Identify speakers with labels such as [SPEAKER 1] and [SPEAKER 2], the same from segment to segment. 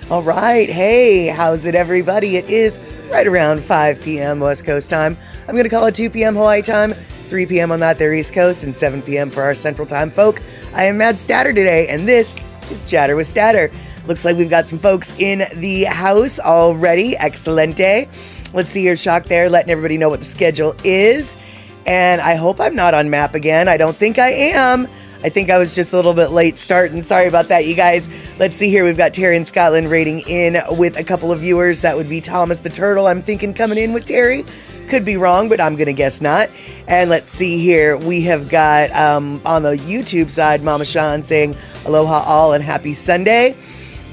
[SPEAKER 1] All right. Hey, how's it, everybody? It is right around 5 p.m. West Coast time. I'm going to call it 2 p.m. Hawaii time, 3 p.m. on that there East Coast, and 7 p.m. for our Central Time folk. I am Mad Statter today, and this is Chatter with Statter. Looks like we've got some folks in the house already. Excelente. Let's see here, Shock there, letting everybody know what the schedule is. And I hope I'm not on map again. I don't think I am. I think I was just a little bit late starting. Sorry about that, you guys. Let's see here. We've got Terry in Scotland rating in with a couple of viewers. That would be Thomas the Turtle. I'm thinking coming in with Terry. Could be wrong, but I'm going to guess not. And let's see here. We have got on the YouTube side, Mama Sean saying aloha all and happy Sunday.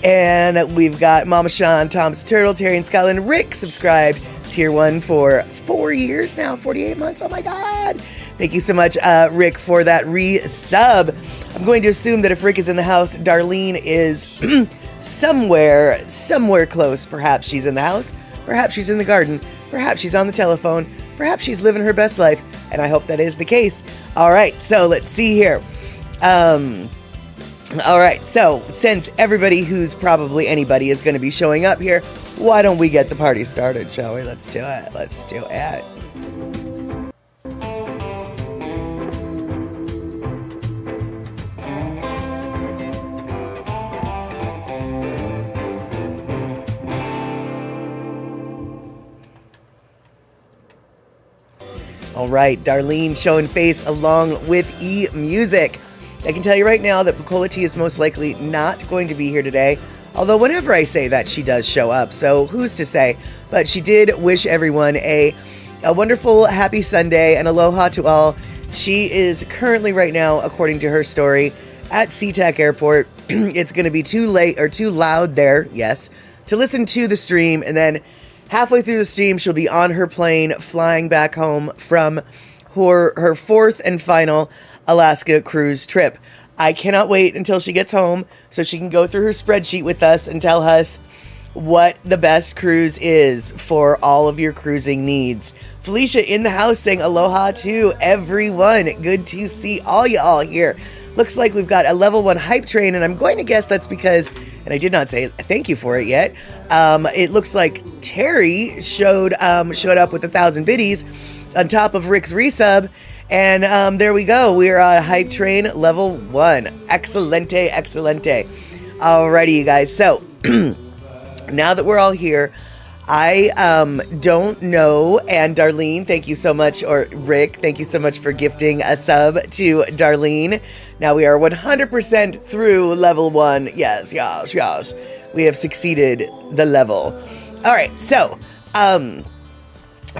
[SPEAKER 1] And we've got Mama Sean, Thomas the Turtle, Terry in Scotland, Rick subscribed, tier 1 for 4 years now, 48 months. Oh my God. Thank you so much, Rick, for that re-sub. I'm going to assume that if Rick is in the house, Darlene is somewhere close. Perhaps she's in the house. Perhaps she's in the garden. Perhaps she's on the telephone. Perhaps she's living her best life. And I hope that is the case. All right, so let's see here. All right, so since everybody who's probably anybody is going to be showing up here, why don't we get the party started, shall we? Let's do it. Let's do it. All right, Darlene showing face along with E-Music. I can tell you right now that Pukola T is most likely not going to be here today, although whenever I say that, she does show up, so who's to say? But she did wish everyone a wonderful, happy Sunday, and aloha to all. She is currently right now, according to her story, at SeaTac Airport. It's going to be too late, or too loud there, yes, to listen to the stream, and then halfway through the stream, she'll be on her plane flying back home from her fourth and final Alaska cruise trip. I cannot wait until she gets home so she can go through her spreadsheet with us and tell us what the best cruise is for all of your cruising needs. Felicia in the house saying aloha to everyone. Good to see all y'all here. Looks like we've got a level 1 hype train, and I'm going to guess that's because, and I did not say thank you for it yet, it looks like Terry showed up with 1,000 biddies on top of Rick's resub, and there we go. We are on hype train level 1. Excelente, excelente. Alrighty, you guys. So now that we're all here, I don't know, and Darlene, thank you so much, or Rick, thank you so much for gifting a sub to Darlene. Now we are 100% through level 1. Yes. We have succeeded the level. All right, so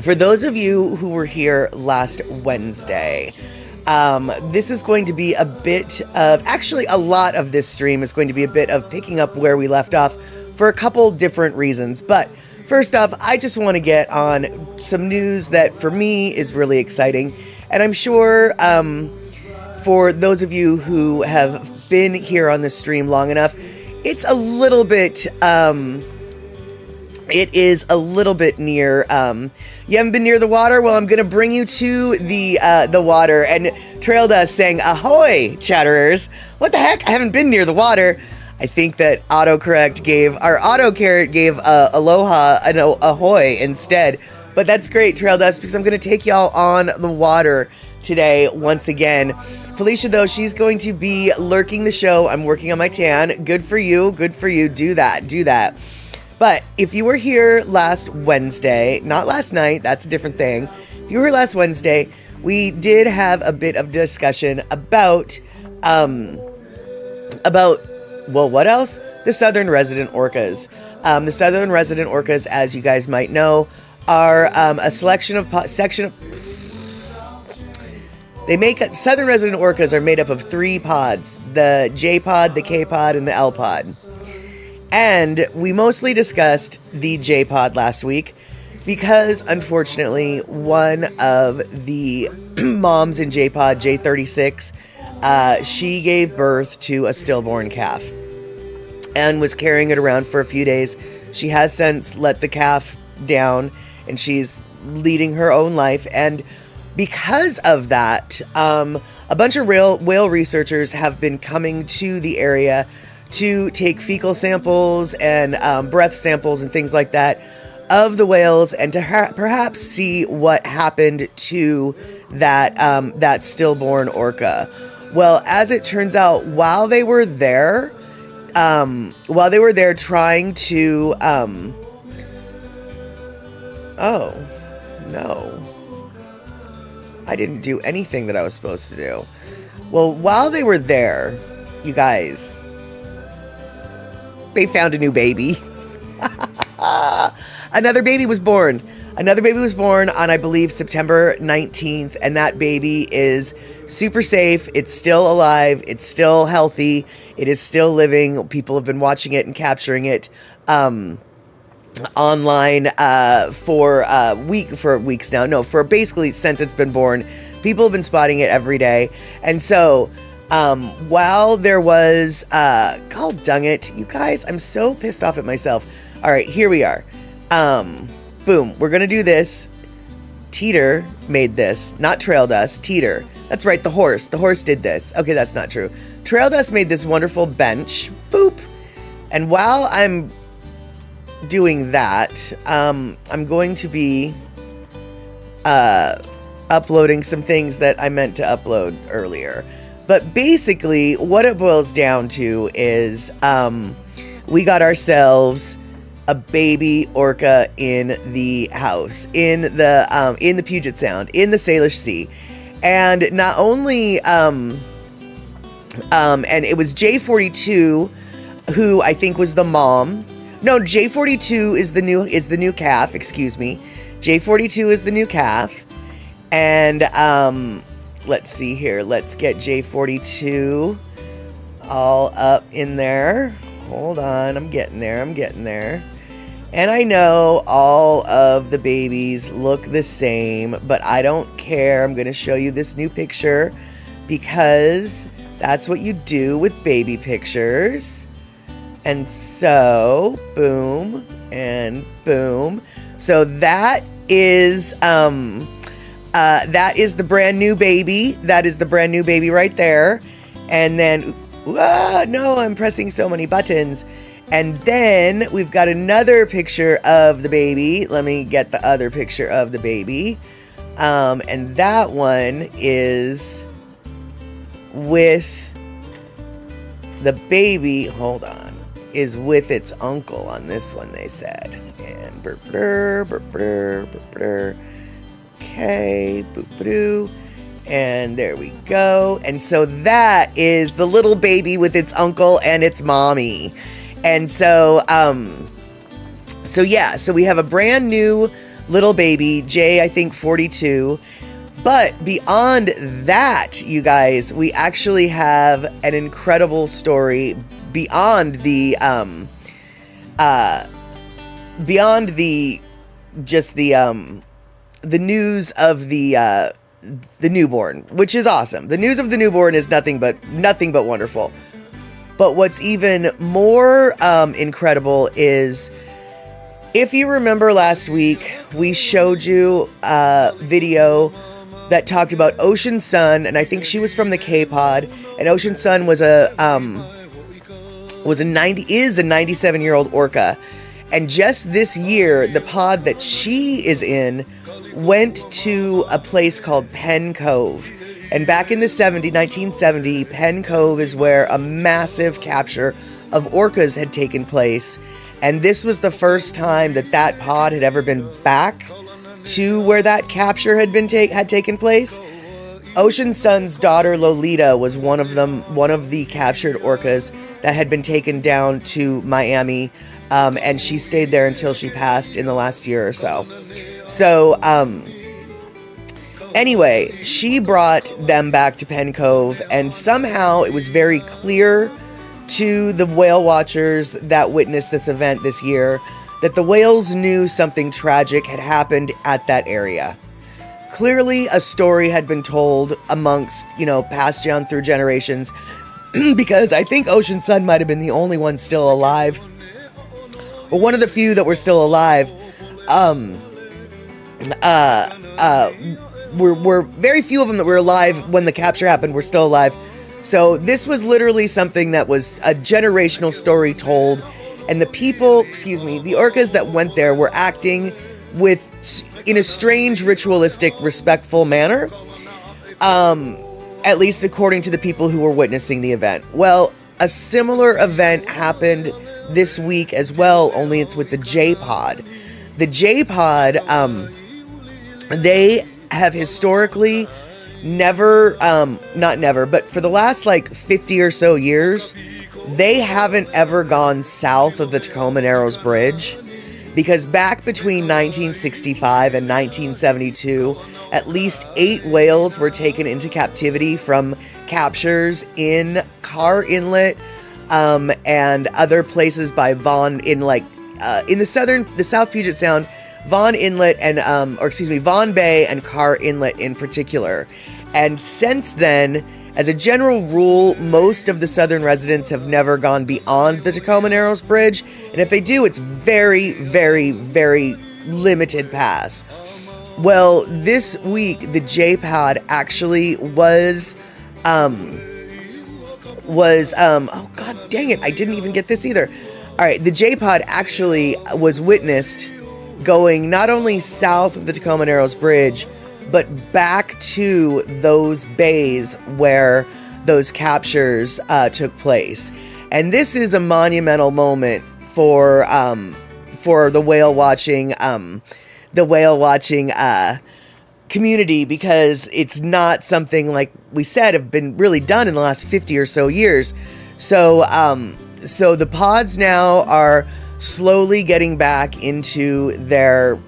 [SPEAKER 1] for those of you who were here last Wednesday, this is going to be a bit of, actually a lot of this stream is going to be a bit of picking up where we left off for a couple different reasons. But first off, I just want to get on some news that for me is really exciting. And I'm sure for those of you who have been here on the stream long enough, it's a little bit, it is a little bit near, you haven't been near the water? Well, I'm going to bring you to the water. And Trail Dust saying, ahoy, chatterers. What the heck? I haven't been near the water. I think that autocorrect gave, our autocarrot gave aloha an ahoy instead. But that's great, Trail Dust, because I'm going to take y'all on the water today once again. Felicia, though, she's going to be lurking the show. I'm working on my tan. Good for you. Good for you. Do that. But if you were here last Wednesday, not last night, that's a different thing. If you were here last Wednesday, we did have a bit of discussion about well, what else? The Southern Resident Orcas. The Southern Resident Orcas, as you guys might know, are a selection of Southern Resident Orcas are made up of 3 pods: the J pod, the K pod, and the L pod. And we mostly discussed the J pod last week because, unfortunately, one of the moms in J pod, J36, she gave birth to a stillborn calf and was carrying it around for a few days. She has since let the calf down, and she's leading her own life. And because of that, a bunch of whale researchers have been coming to the area to take fecal samples and breath samples and things like that of the whales, and to perhaps see what happened to that stillborn orca. Well, as it turns out, while they were there trying to, oh, no. I didn't do anything that I was supposed to do. Well, while they were there, you guys, they found a new baby. Another baby was born. Another baby was born on, I believe, September 19th, and that baby is super safe. It's still alive. It's still healthy. It is still living. People have been watching it and capturing it online for weeks now. No, for basically since it's been born. People have been spotting it every day. And so while there was, God dang it, you guys, I'm so pissed off at myself. All right, here we are. Boom, we're gonna do this. Teeter made this, not Trail Dust, Teeter. That's right, the horse did this. Okay, that's not true. Trail Dust made this wonderful bench, boop. And while I'm doing that, I'm going to be uploading some things that I meant to upload earlier. But basically, what it boils down to is we got ourselves a baby orca in the house, in the Puget Sound, in the Salish Sea. And not only, and it was J42, who I think was the mom. No, J42 is the new calf, excuse me. J42 is the new calf. And, let's see here. Let's get J42 all up in there. Hold on, I'm getting there. And I know all of the babies look the same, but I don't care. I'm going to show you this new picture because that's what you do with baby pictures. And so, boom and boom. So that is the brand new baby. That is the brand new baby right there. And then, no, I'm pressing so many buttons. And then we've got another picture of the baby. Let me get the other picture of the baby. And that one is with the baby. Hold on. Is with its uncle on this one, they said. And okay, boop-a-doo. And there we go. And so that is the little baby with its uncle and its mommy. And so, so we have a brand new little baby, I think 42. But beyond that, you guys, we actually have an incredible story beyond the news of the newborn, which is awesome. The news of the newborn is nothing but wonderful. But what's even more incredible is, if you remember last week, we showed you a video that talked about Ocean Sun, and I think she was from the K-Pod, and Ocean Sun was a 97-year-old orca. And just this year, the pod that she is in went to a place called Penn Cove. And back in the 1970, Penn Cove is where a massive capture of orcas had taken place. And this was the first time that pod had ever been back to where that capture had taken place. Ocean Sun's daughter Lolita was one of the captured orcas that had been taken down to Miami. And she stayed there until she passed in the last year or so. So, anyway, she brought them back to Penn Cove, and somehow it was very clear to the whale watchers that witnessed this event this year that the whales knew something tragic had happened at that area. Clearly, a story had been told amongst, passed down through generations, because I think Ocean Sun might have been the only one still alive, or one of the few that were still alive. Were very few of them that were alive when the capture happened were still alive. So this was literally something that was a generational story told, and the people, the orcas that went there were acting in a strange, ritualistic, respectful manner, at least according to the people who were witnessing the event. Well, a similar event happened this week as well, only it's with the J-Pod. The J-Pod, they have historically but for the last 50 or so years, they haven't ever gone south of the Tacoma Narrows Bridge, because back between 1965 and 1972, at least 8 whales were taken into captivity from captures in Carr Inlet, and other places by Vaughan in the South Puget Sound, Vaughan Inlet and Vaughan Bay and Carr Inlet in particular. And since then, as a general rule, most of the southern residents have never gone beyond the Tacoma Narrows Bridge, and if they do, it's very, very, very limited pass. Well, this week the J-Pod actually was oh god dang it, I didn't even get this either. All right, the J-Pod actually was witnessed going not only south of the Tacoma Narrows Bridge, but back to those bays where those captures took place. And this is a monumental moment for the whale watching community, because it's not something, like we said, have been really done in the last 50 or so years. So the pods now are slowly getting back into their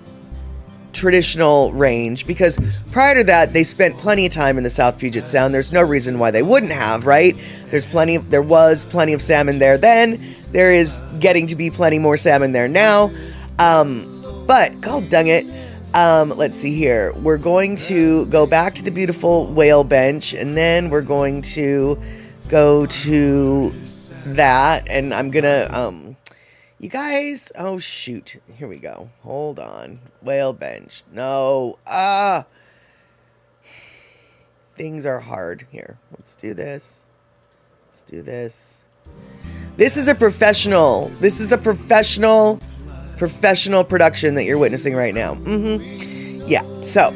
[SPEAKER 1] traditional range, because prior to that, they spent plenty of time in the South Puget Sound. There's no reason why they wouldn't have, right? There was plenty of salmon there then. There is getting to be plenty more salmon there now. But, god dang it, let's see here. We're going to go back to the beautiful whale bench, and then we're going to go to that, and I'm gonna, you guys, oh shoot, here we go. Hold on. Whale bench. No. Things are hard here. Let's do this. This is a professional. This is a professional production that you're witnessing right now. Yeah, so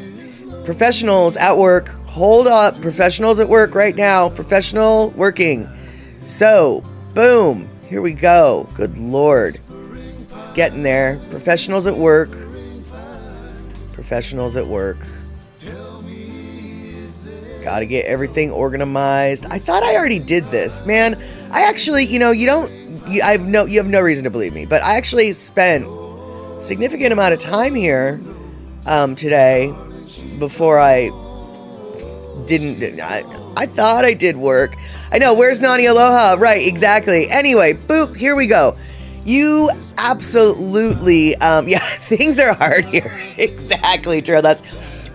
[SPEAKER 1] professionals at work. Hold up. Professionals at work right now. Professional working. So, boom. Here we go. Good Lord. It's getting there. Professionals at work. Gotta get everything organized. I thought I already did this. Man, I actually, you have no reason to believe me, but I actually spent a significant amount of time here today before I didn't. I thought I did work. I know, where's Nani Aloha? Right, exactly. Anyway, boop, here we go. You absolutely, things are hard here. Exactly, Trail Dust.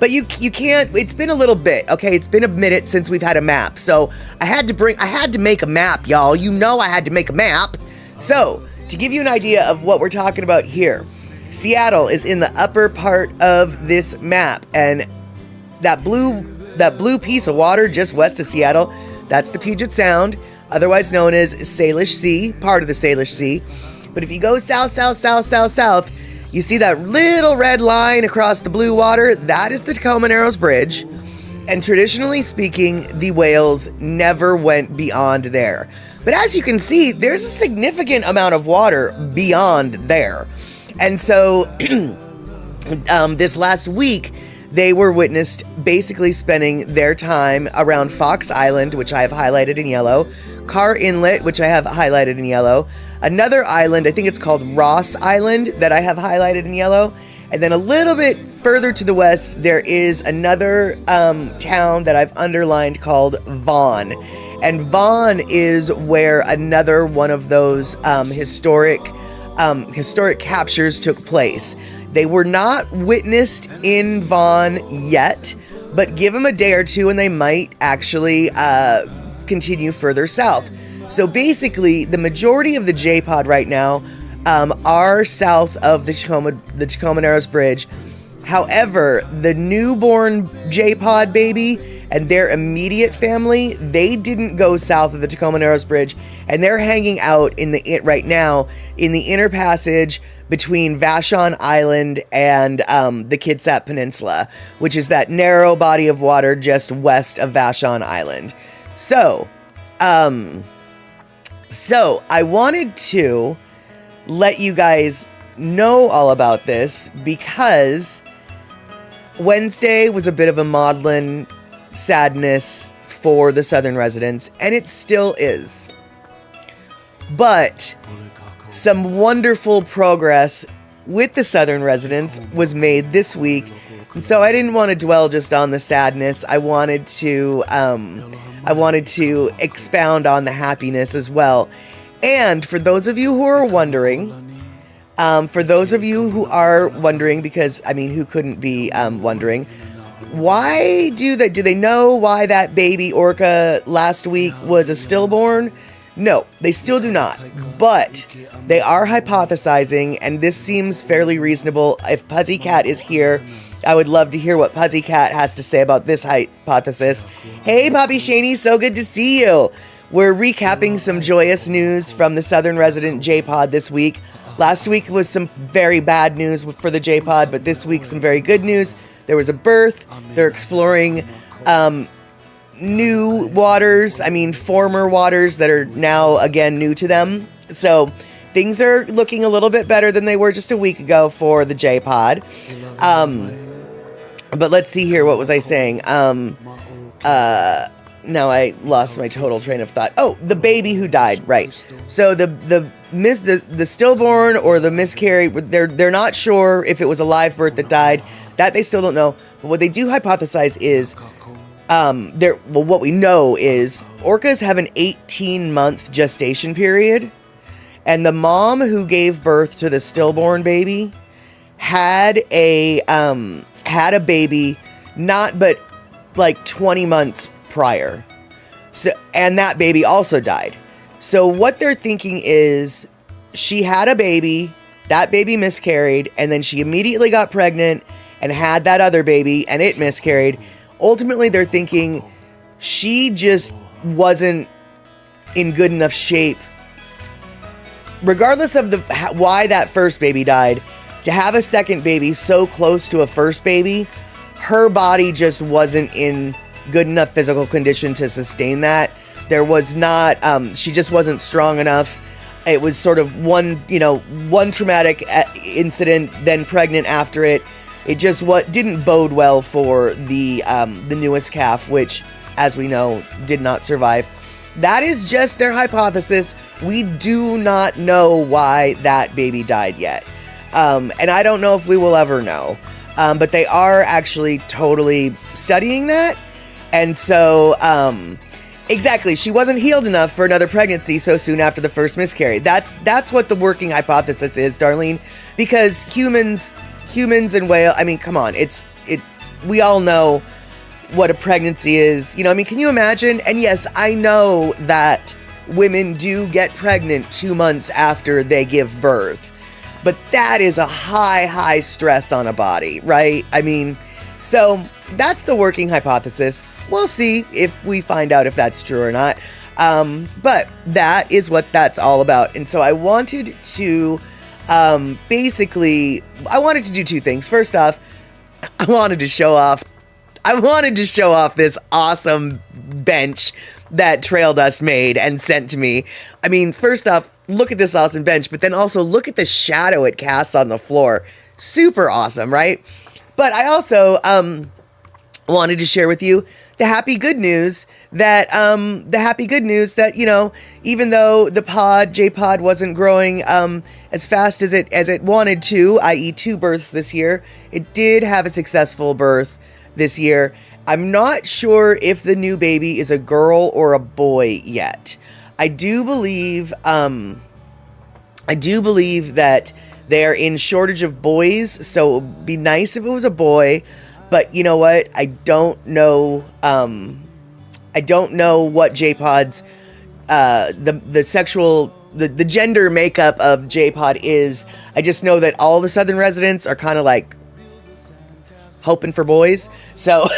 [SPEAKER 1] But you can't, it's been a little bit, okay? It's been a minute since we've had a map. So I had to make a map, y'all. I had to make a map. So, to give you an idea of what we're talking about here, Seattle is in the upper part of this map, and that blue piece of water just west of Seattle, that's the Puget Sound, otherwise known as Salish Sea, part of the Salish Sea. But if you go south, you see that little red line across the blue water? That is the Tacoma Narrows Bridge. And traditionally speaking, the whales never went beyond there. But as you can see, there's a significant amount of water beyond there. And so this last week, they were witnessed basically spending their time around Fox Island, which I have highlighted in yellow, Carr Inlet, which I have highlighted in yellow, another island, I think it's called Ross Island, that I have highlighted in yellow, and then a little bit further to the west, there is another town that I've underlined called Vaughan. And Vaughan is where another one of those historic captures took place. They were not witnessed in Vaughan yet, but give them a day or two and they might actually continue further south. So basically, the majority of the J-Pod right now are south of the Tacoma Narrows Bridge. However, the newborn J-Pod baby and their immediate family, they didn't go south of the Tacoma Narrows Bridge, and they're hanging out right now in the inner passage between Vashon Island and the Kitsap Peninsula, which is that narrow body of water just west of Vashon Island. So I wanted to let you guys know all about this because Wednesday was a bit of a maudlin sadness for the Southern residents, and it still is. But some wonderful progress with the Southern residents was made this week, and so I didn't want to dwell just on the sadness. I wanted to expound on the happiness as well. And for those of you who are wondering, because I mean, who couldn't be wondering? Why do they know why that baby orca last week was a stillborn? No, they still do not. But they are hypothesizing, and this seems fairly reasonable. If Puzzy Cat is here, I would love to hear what Puzzy Cat has to say about this hypothesis. Hey, Poppy Shaney, so good to see you. We're recapping some joyous news from the Southern resident J-Pod this week. Last week was some very bad news for the J-Pod, but this week some very good news. There was a birth. They're exploring new waters. I mean, former waters that are now, again, new to them. So things are looking a little bit better than they were just a week ago for the J-Pod. But let's see here. What was I saying? Now I lost my total train of thought. Oh, the baby who died, right. So the stillborn or the miscarried, they're not sure if it was a live birth that died. That they still don't know. But what they do hypothesize is, what we know is orcas have an 18-month gestation period, and the mom who gave birth to the stillborn baby had a baby but like 20 months prior. So, and that baby also died. So what they're thinking is she had a baby, that baby miscarried, and then she immediately got pregnant and had that other baby, and it miscarried. Ultimately, they're thinking she just wasn't in good enough shape, regardless of why that first baby died, to have a second baby so close to a first baby. Her body just wasn't in good enough physical condition to sustain that. There was not, she just wasn't strong enough. It was sort of one traumatic incident, then pregnant after it. It just didn't bode well for the newest calf, which, as we know, did not survive. That is just their hypothesis. We do not know why that baby died yet. And I don't know if we will ever know. But they are actually totally studying that. And so, exactly, she wasn't healed enough for another pregnancy so soon after the first miscarriage. That's what the working hypothesis is, Darlene, because humans and whale, I mean, come on, we all know what a pregnancy is. You know, I mean, can you imagine? And yes, I know that women do get pregnant 2 months after they give birth, but that is a high stress on a body, right? I mean, so that's the working hypothesis. We'll see if we find out if that's true or not. But that is what that's all about. And so I wanted to I wanted to do two things. First off, I wanted to show off this awesome bench that Trail Dust made and sent to me. I mean, first off, look at this awesome bench, but then also look at the shadow it casts on the floor. Super awesome, right? But I also wanted to share with you the happy good news that you know, even though the J-Pod wasn't growing as fast as it wanted to, i.e. 2 births this year, it did have a successful birth this year. I'm not sure if the new baby is a girl or a boy yet. I do believe that they're in shortage of boys, so it would be nice if it was a boy. But you know what? I don't know what J-Pod's the gender makeup of J-Pod is. I just know that all the Southern residents are kind of like, hoping for boys. So,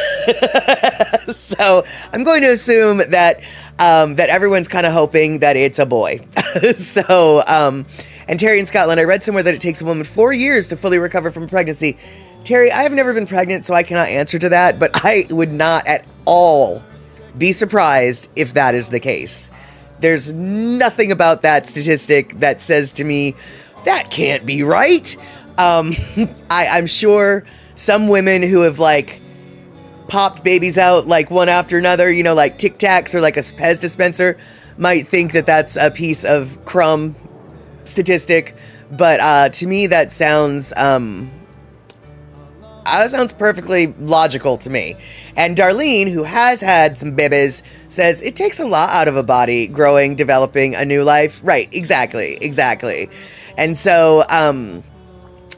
[SPEAKER 1] so I'm going to assume that that everyone's kind of hoping that it's a boy. So, and Terry in Scotland, I read somewhere that it takes a woman 4 years to fully recover from pregnancy. Terry, I have never been pregnant, so I cannot answer to that, but I would not at all be surprised if that is the case. There's nothing about that statistic that says to me, that can't be right. I'm sure some women who have like popped babies out like one after another, you know, like Tic Tacs or like a Pez dispenser, might think that that's a piece of crumb statistic. But to me, that sounds perfectly logical to me. And Darlene, who has had some babies, says it takes a lot out of a body growing, developing a new life. Right, exactly. And so,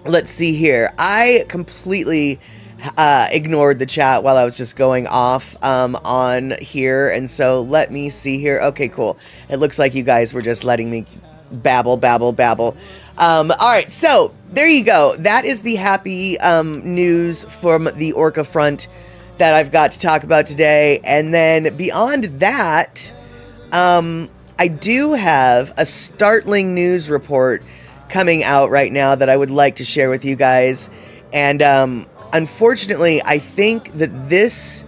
[SPEAKER 1] let's see here. I completely ignored the chat while I was just going off on here. And so let me see here. Okay, cool. It looks like you guys were just letting me babble. All right, so there you go. That is the happy news from the Orca front that I've got to talk about today. And then beyond that, I do have a startling news report coming out right now that I would like to share with you guys. And unfortunately, I think that this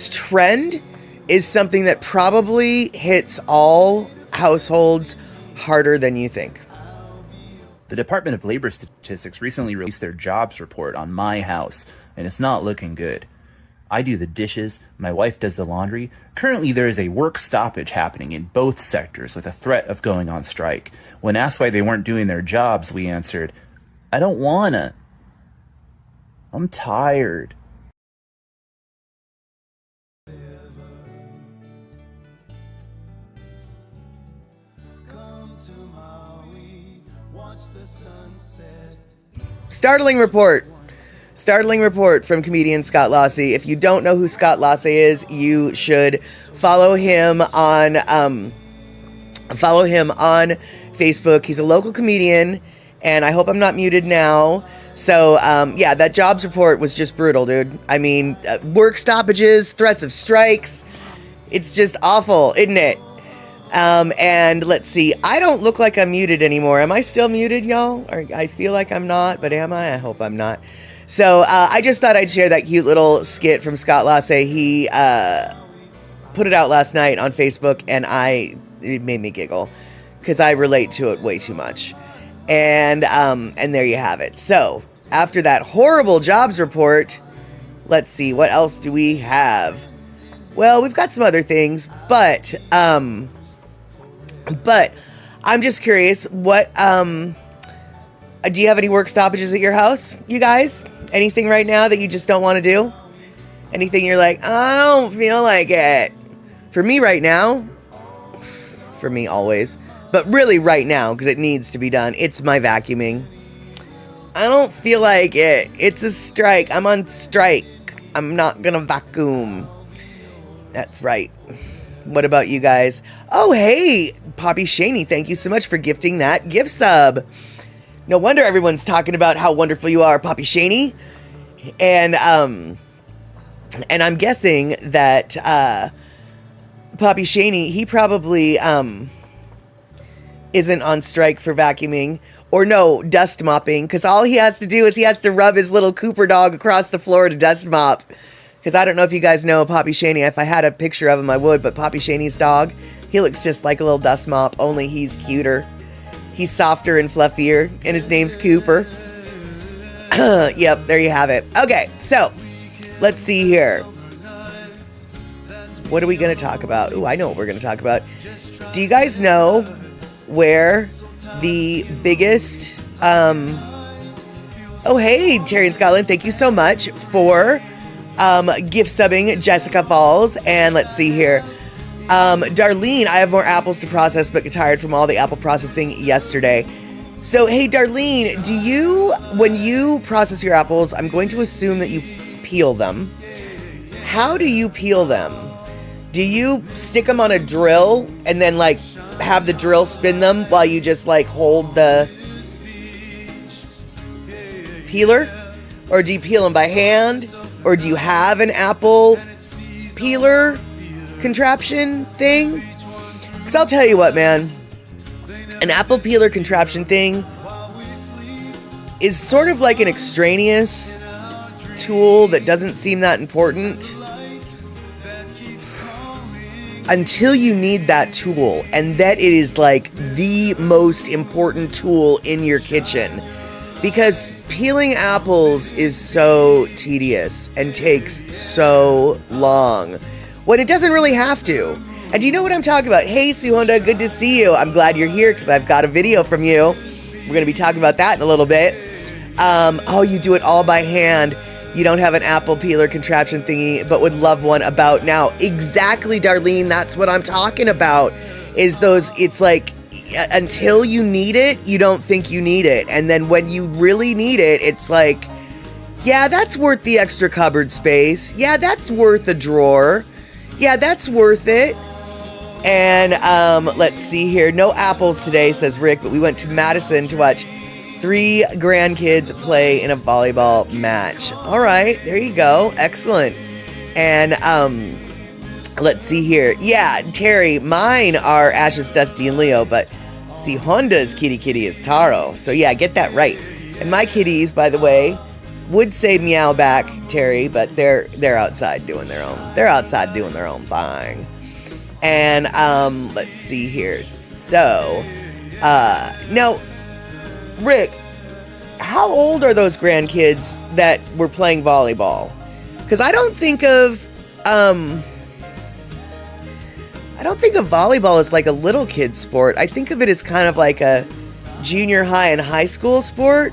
[SPEAKER 1] trend is something that probably hits all households harder than you think.
[SPEAKER 2] The Department of Labor Statistics recently released their jobs report on my house, and it's not looking good. I do the dishes, my wife does the laundry. Currently, there is a work stoppage happening in both sectors with a threat of going on strike. When asked why they weren't doing their jobs, we answered, I don't wanna. I'm tired.
[SPEAKER 1] Startling report from comedian Scott Lawsey. If you don't know who Scott Lawsey is, you should follow him on Facebook. He's a local comedian, and I hope I'm not muted now. So, yeah, that jobs report was just brutal, dude. I mean, work stoppages, threats of strikes. It's just awful, isn't it? And let's see. I don't look like I'm muted anymore. Am I still muted, y'all? Or I feel like I'm not, but am I? I hope I'm not. So, I just thought I'd share that cute little skit from Scott Lawsey. He, put it out last night on Facebook, and it made me giggle because I relate to it way too much. And there you have it. So, after that horrible jobs report, let's see, what else do we have? Well, we've got some other things, but I'm just curious, what, do you have any work stoppages at your house, you guys? Anything right now that you just don't want to do? Anything you're like, I don't feel like it? For me right now, for me always, but really right now, because it needs to be done, it's my vacuuming. I don't feel like it. It's a strike. I'm on strike. I'm not gonna vacuum. That's right. What about you guys? Oh, hey, Poppy Shaney, thank you so much for gifting that gift sub. No wonder everyone's talking about how wonderful you are, Poppy Shaney. And I'm guessing that Poppy Shaney, he probably isn't on strike for vacuuming, or no, dust mopping, because all he has to do is he has to rub his little Cooper dog across the floor to dust mop. Because I don't know if you guys know Poppy Shaney. If I had a picture of him, I would. But Poppy Shaney's dog, he looks just like a little dust mop, only he's cuter. He's softer and fluffier, and his name's Cooper. Yep, there you have it. Okay, so let's see here. What are we going to talk about? Ooh, I know what we're going to talk about. Do you guys know where the biggest... Oh, hey, Terry in Scotland. Thank you so much for... gift subbing Jessica Falls. And let's see here. Darlene, I have more apples to process, but get tired from all the apple processing yesterday. So, hey, Darlene, when you process your apples, I'm going to assume that you peel them. How do you peel them? Do you stick them on a drill and then, like, have the drill spin them while you just, like, hold the peeler? Or do you peel them by hand? Or do you have an apple peeler contraption thing? Because I'll tell you what, man. An apple peeler contraption thing is sort of like an extraneous tool that doesn't seem that important until you need that tool, and that it is like the most important tool in your kitchen, because peeling apples is so tedious and takes so long when it doesn't really have to. And do you know what I'm talking about? Hey, Sue Honda, good to see you. I'm glad you're here because I've got a video from you. We're going to be talking about that in a little bit. Oh, you do it all by hand. You don't have an apple peeler contraption thingy, but would love one about now. Exactly, Darlene. That's what I'm talking about. Is those, it's like, until you need it, you don't think you need it. And then when you really need it, it's like, yeah, that's worth the extra cupboard space. Yeah, that's worth a drawer. Yeah, that's worth it. And let's see here. No apples today, says Rick, but we went to Madison to watch 3 grandkids play in a volleyball match. All right, there you go. Excellent. And let's see here. Yeah, Terry, mine are Ashes, Dusty, and Leo, but see, Honda's kitty is Taro. So yeah, get that right. And my kitties, by the way, would say meow back, Terry, but they're outside doing their own. They're outside doing their own thing. And let's see here. So, now, Rick, how old are those grandkids that were playing volleyball? Because I don't think of volleyball as like a little kid sport. I think of it as kind of like a junior high and high school sport.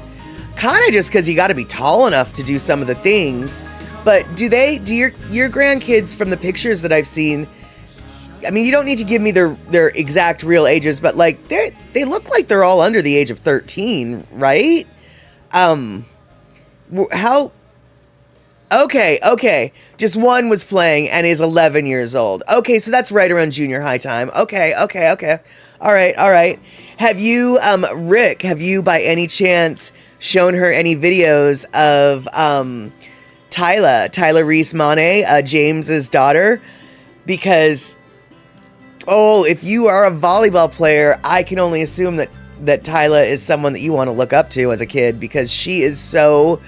[SPEAKER 1] Kind of just because you got to be tall enough to do some of the things. But do your grandkids, from the pictures that I've seen, I mean, you don't need to give me their exact real ages, but like they look like they're all under the age of 13, right? How? Okay. Just one was playing and is 11 years old. Okay, so that's right around junior high time. Okay. All right. Have you, Rick, by any chance shown her any videos of Tyla Reese Monet, James's daughter? Because, if you are a volleyball player, I can only assume that Tyla is someone that you want to look up to as a kid, because she is so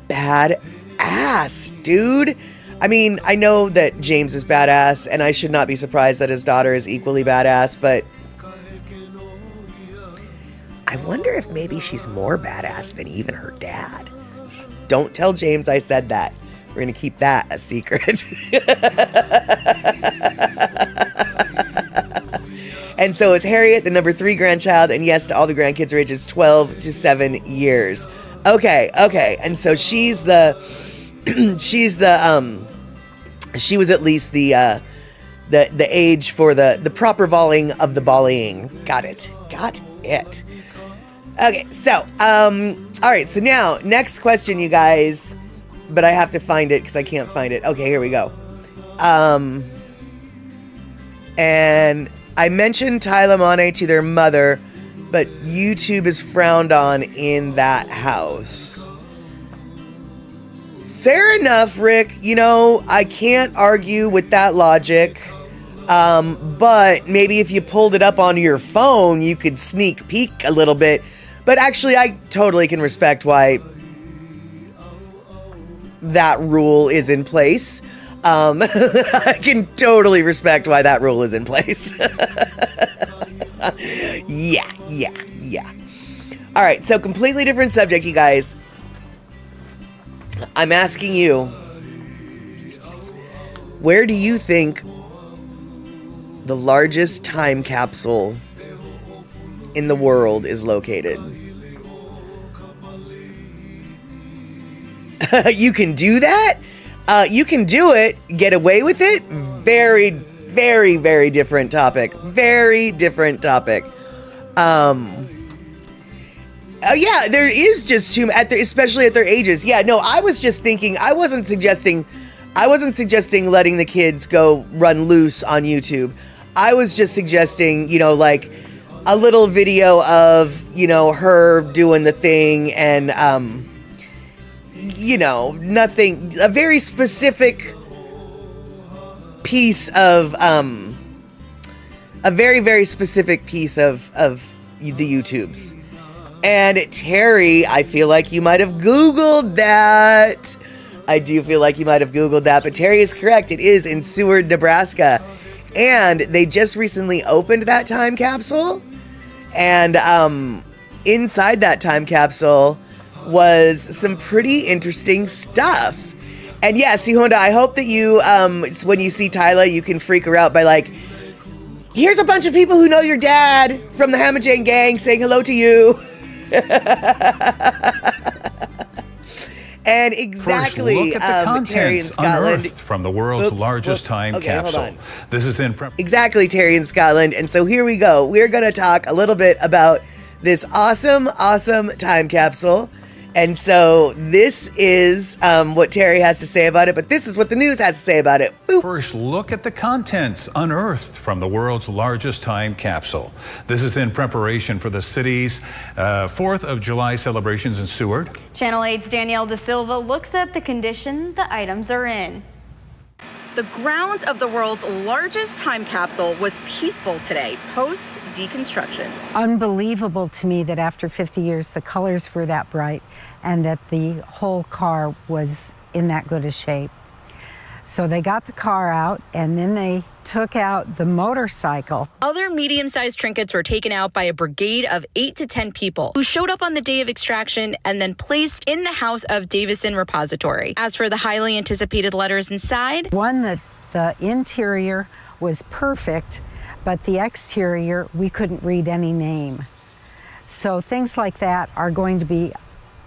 [SPEAKER 1] badass, dude. I mean, I know that James is badass, and I should not be surprised that his daughter is equally badass, but I wonder if maybe she's more badass than even her dad. Don't tell James I said that. We're going to keep that a secret. And so is Harriet, the number 3 grandchild, and yes to all the grandkids are ages 12 to 7 years. Okay. And so she was at least the age for the proper volleying of the volleying. Got it. Okay, so, all right, so now, next question, you guys, but I have to find it because I can't find it. Okay, here we go. And I mentioned Tyla Monet to their mother, but YouTube is frowned on in that house. Fair enough, Rick. You know, I can't argue with that logic. But maybe if you pulled it up onto your phone, you could sneak peek a little bit. But actually, I totally can respect why that rule is in place. I can totally respect why that rule is in place. Yeah. All right, so completely different subject, you guys. I'm asking you, where do you think the largest time capsule in the world is located? You can do that? You can do it, get away with it. Very, very, very different topic. Very different topic. Yeah, there is just too, especially at their ages. Yeah, no, I was just thinking, I wasn't suggesting letting the kids go run loose on YouTube. I was just suggesting, like a little video of, her doing the thing and, nothing, a very specific piece of, a very, very specific piece of the YouTubes. And Terry, I feel like you might have Googled that. I do feel like you might have Googled that, but Terry is correct. It is in Seward, Nebraska. And they just recently opened that time capsule. And inside that time capsule was some pretty interesting stuff. And yeah, see, Honda, I hope that you, when you see Tyla, you can freak her out by like, here's a bunch of people who know your dad from the Hammer Jane gang saying hello to you. And exactly,
[SPEAKER 3] First, look at the contents
[SPEAKER 1] Terry in Scotland
[SPEAKER 3] unearthed from the world's largest time capsule.
[SPEAKER 1] Hold on.
[SPEAKER 3] This is in
[SPEAKER 1] Exactly, Terry in Scotland. And so here we go. We're going to talk a little bit about this awesome time capsule. And so this is what Terry has to say about it, but this is what the news has to say about it. Boop.
[SPEAKER 3] First, look at the contents unearthed from the world's largest time capsule. This is in preparation for the city's 4th of July celebrations in Seward.
[SPEAKER 4] Channel 8's Danielle De Silva looks at the condition the items are in.
[SPEAKER 5] The grounds of the world's largest time capsule was peaceful today, post-deconstruction.
[SPEAKER 6] Unbelievable to me that after 50 years the colors were that bright and that the whole car was in that good a shape. So they got the car out and then they took out the motorcycle.
[SPEAKER 5] Other medium-sized trinkets were taken out by a brigade of 8 to 10 people who showed up on the day of extraction and then placed in the house of Davison Repository. As for the highly anticipated letters inside,
[SPEAKER 6] One, that the interior was perfect, but the exterior, we couldn't read any name. So things like that are going to be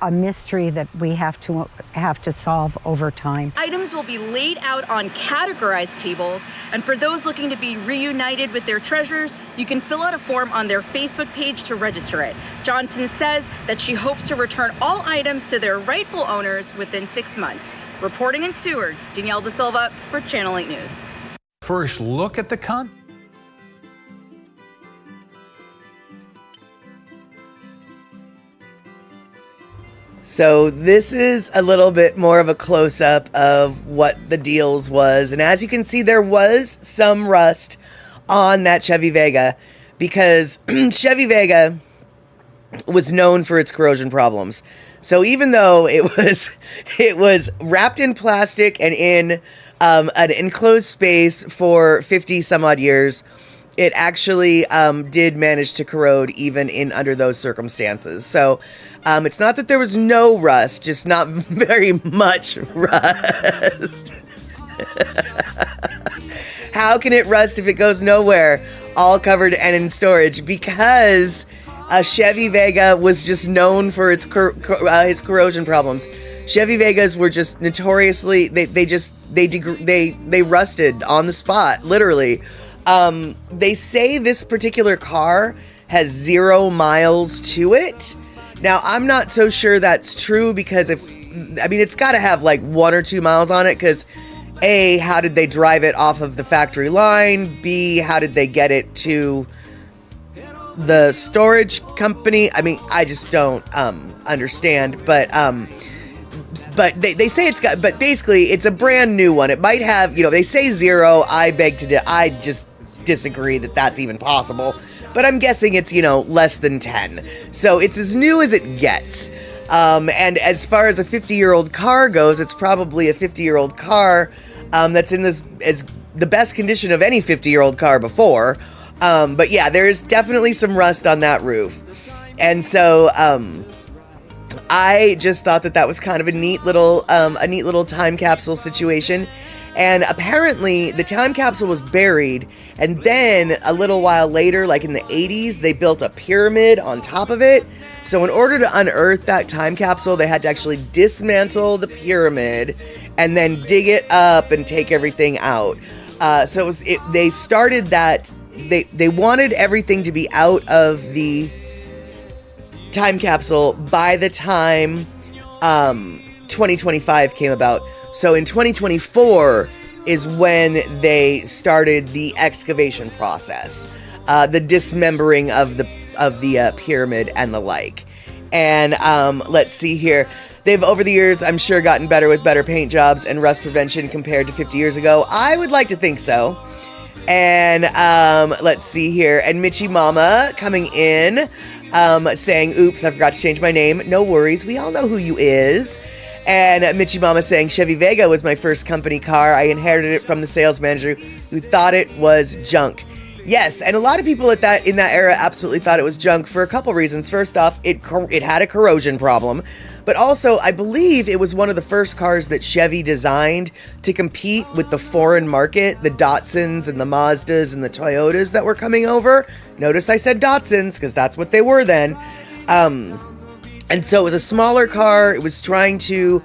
[SPEAKER 6] a mystery that we have to solve over time.
[SPEAKER 5] items will be laid out on categorized tables, and for those looking to be reunited with their treasures, you can fill out a form on their Facebook page to register it. Johnson says that she hopes to return all items to their rightful owners within 6 months. Reporting in Seward, Danielle De Silva for Channel 8 News.
[SPEAKER 3] First, look at the contents.
[SPEAKER 1] So this is a little bit more of a close-up of what the deals was. And as you can see, there was some rust on that Chevy Vega because Chevy Vega was known for its corrosion problems. So even though it was wrapped in plastic and in an enclosed space for 50 some odd years, it actually did manage to corrode even in under those circumstances. So it's not that there was no rust, just not very much rust. How can it rust if it goes nowhere? All covered and in storage because a Chevy Vega was just known for its his corrosion problems. Chevy Vegas were just notoriously they rusted on the spot, literally. They say this particular car has 0 miles to it. Now, I'm not so sure that's true because it's got to have like 1 or 2 miles on it because A, how did they drive it off of the factory line? B, how did they get it to the storage company? I just don't understand, but they say it's got, but basically it's a brand new one. It might have, they say 0. I just disagree that that's even possible, but I'm guessing it's, less than 10. So it's as new as it gets. And as far as a 50-year-old car goes, it's probably a 50-year-old car that's in as the best condition of any 50-year-old car before. But yeah, there's definitely some rust on that roof. And so I just thought that was kind of a neat little time capsule situation. And apparently the time capsule was buried, and then a little while later, like in the 80s, they built a pyramid on top of it. So in order to unearth that time capsule, they had to actually dismantle the pyramid and then dig it up and take everything out. So they started that, they wanted everything to be out of the time capsule by the time 2025 came about. So in 2024 is when they started the excavation process, the dismembering of the pyramid and the like. And let's see here. They've, over the years, I'm sure, gotten better with better paint jobs and rust prevention compared to 50 years ago. I would like to think so. And let's see here. And Mitchie Mama coming in, saying, oops, I forgot to change my name. No worries. We all know who you is. And Mitchie Mama saying, Chevy Vega was my first company car. I inherited it from the sales manager who thought it was junk. Yes, and a lot of people in that era absolutely thought it was junk for a couple reasons. First off, it had a corrosion problem. But also, I believe it was one of the first cars that Chevy designed to compete with the foreign market, the Datsuns and the Mazdas and the Toyotas that were coming over. Notice I said Datsuns because that's what they were then. And so it was a smaller car. It was trying to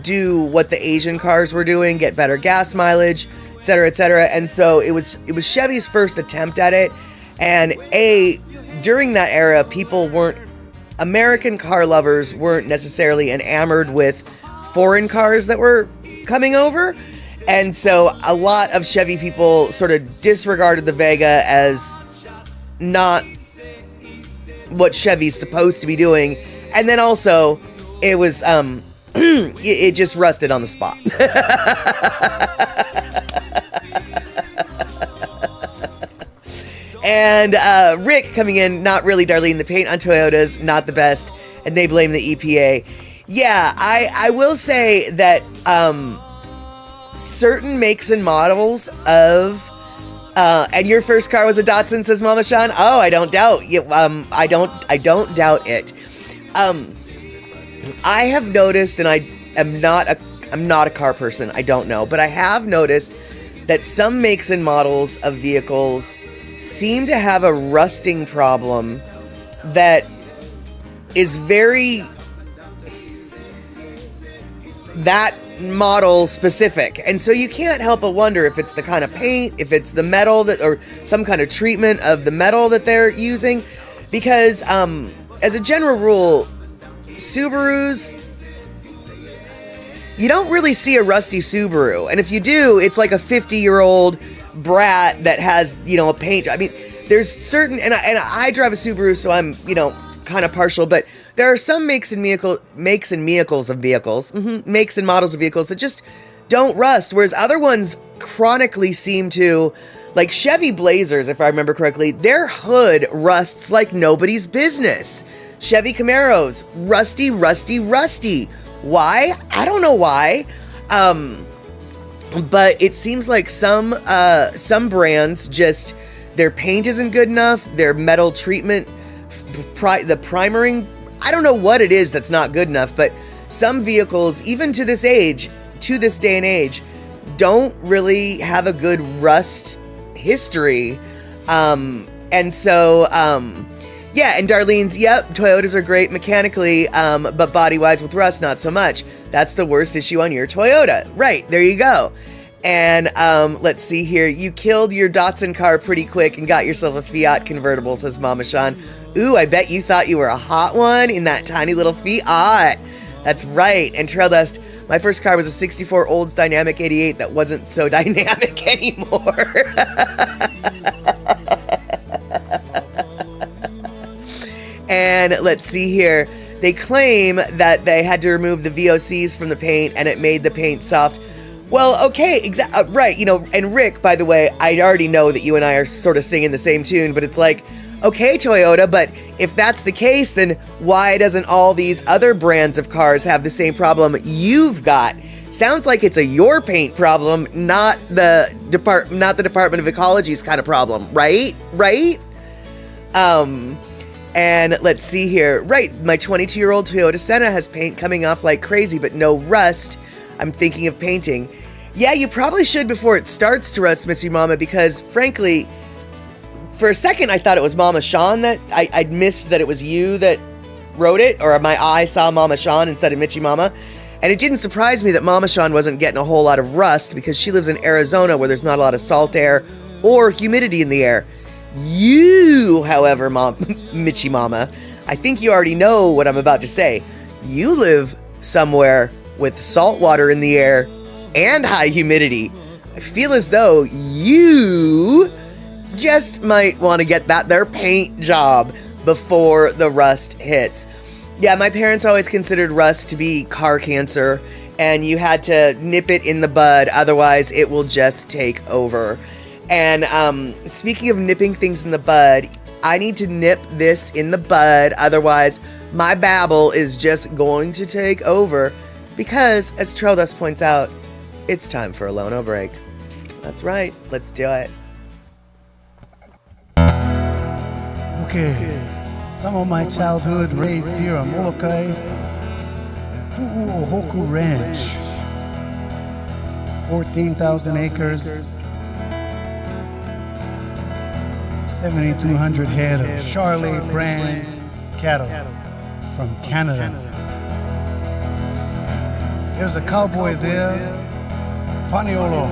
[SPEAKER 1] do what the Asian cars were doing, get better gas mileage, et cetera, et cetera. And so it was Chevy's first attempt at it. And during that era, American car lovers weren't necessarily enamored with foreign cars that were coming over. And so a lot of Chevy people sort of disregarded the Vega as not what Chevy's supposed to be doing. And then also it was, it just rusted on the spot. And Rick coming in, not really, Darlene. The paint on Toyotas, not the best, and they blame the EPA. Yeah, I will say that certain makes and models of, and your first car was a Datsun, says Mama Sean. Oh, I don't doubt. I don't doubt it. I have noticed, and I'm not a car person. I don't know, but I have noticed that some makes and models of vehicles seem to have a rusting problem that is very that model specific. And so you can't help but wonder if it's the kind of paint, if it's the metal that, or some kind of treatment of the metal that they're using. Because as a general rule, Subarus, you don't really see a rusty Subaru. And if you do, it's like a 50-year-old brat that has, a paint. I mean, there's certain, and I drive a Subaru, so I'm, kind of partial, but there are some makes and models of vehicles that just don't rust, whereas other ones chronically seem to, like Chevy Blazers, if I remember correctly, their hood rusts like nobody's business. Chevy Camaros, rusty, rusty, rusty. Why? I don't know why. But it seems like some brands just, their paint isn't good enough, their metal treatment, the primering, I don't know what it is that's not good enough, but some vehicles, even to this day and age, don't really have a good rust history. And so, yeah, and Darlene's, yep, Toyotas are great mechanically, but body-wise with rust, not so much. That's the worst issue on your Toyota. Right, there you go. And let's see here. You killed your Datsun car pretty quick and got yourself a Fiat convertible, says Mama Sean. Ooh, I bet you thought you were a hot one in that tiny little Fiat. That's right. And Trail Dust, my first car was a 64 Olds Dynamic 88 that wasn't so dynamic anymore. And let's see here. They claim that they had to remove the VOCs from the paint and it made the paint soft. Well, okay, right. And Rick, by the way, I already know that you and I are sort of singing the same tune, but it's like, okay, Toyota, but if that's the case, then why doesn't all these other brands of cars have the same problem you've got? Sounds like it's a your paint problem, not the Department of Ecology's kind of problem, right? Right? And let's see here. Right, my 22-year-old Toyota Senna has paint coming off like crazy, but no rust. I'm thinking of painting. Yeah, you probably should before it starts to rust, Missy Mama, because frankly, for a second I thought it was Mama Sean that I missed that it was you that wrote it, or my eye saw Mama Sean instead of Mitchie Mama. And it didn't surprise me that Mama Sean wasn't getting a whole lot of rust because she lives in Arizona where there's not a lot of salt air or humidity in the air. You, however, Mitchie Mama, I think you already know what I'm about to say. You live somewhere with salt water in the air and high humidity. I feel as though you just might want to get that there paint job before the rust hits. Yeah, my parents always considered rust to be car cancer, and you had to nip it in the bud, otherwise it will just take over. And speaking of nipping things in the bud, I need to nip this in the bud, otherwise my babble is just going to take over, because, as Trail Dust points out, it's time for a Lono break. That's right, let's do it.
[SPEAKER 7] Okay, some of my childhood raised here on Molokai at Pu'uohoku Ranch. 14,000 acres, 7,200 head of Charolais brand cattle from Canada. There's a cowboy there, Paniolo,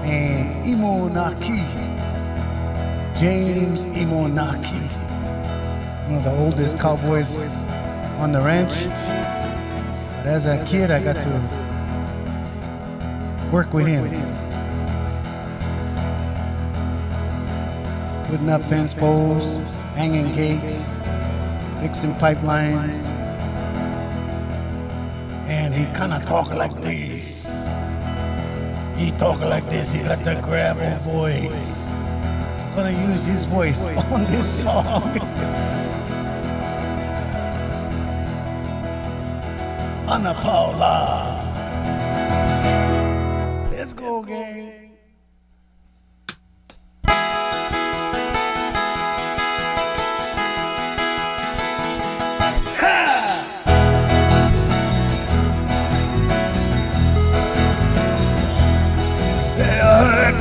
[SPEAKER 7] named Imonaki. James Imonaki, one of the oldest cowboys on the ranch. But as a kid, I got to work with him, putting up fence posts, hanging gates, fixing pipelines. And he kind of talked like this. He talked like this. He got the gravel voice. I'm gonna use his voice on this song. Ana Paula. Let's go, gang.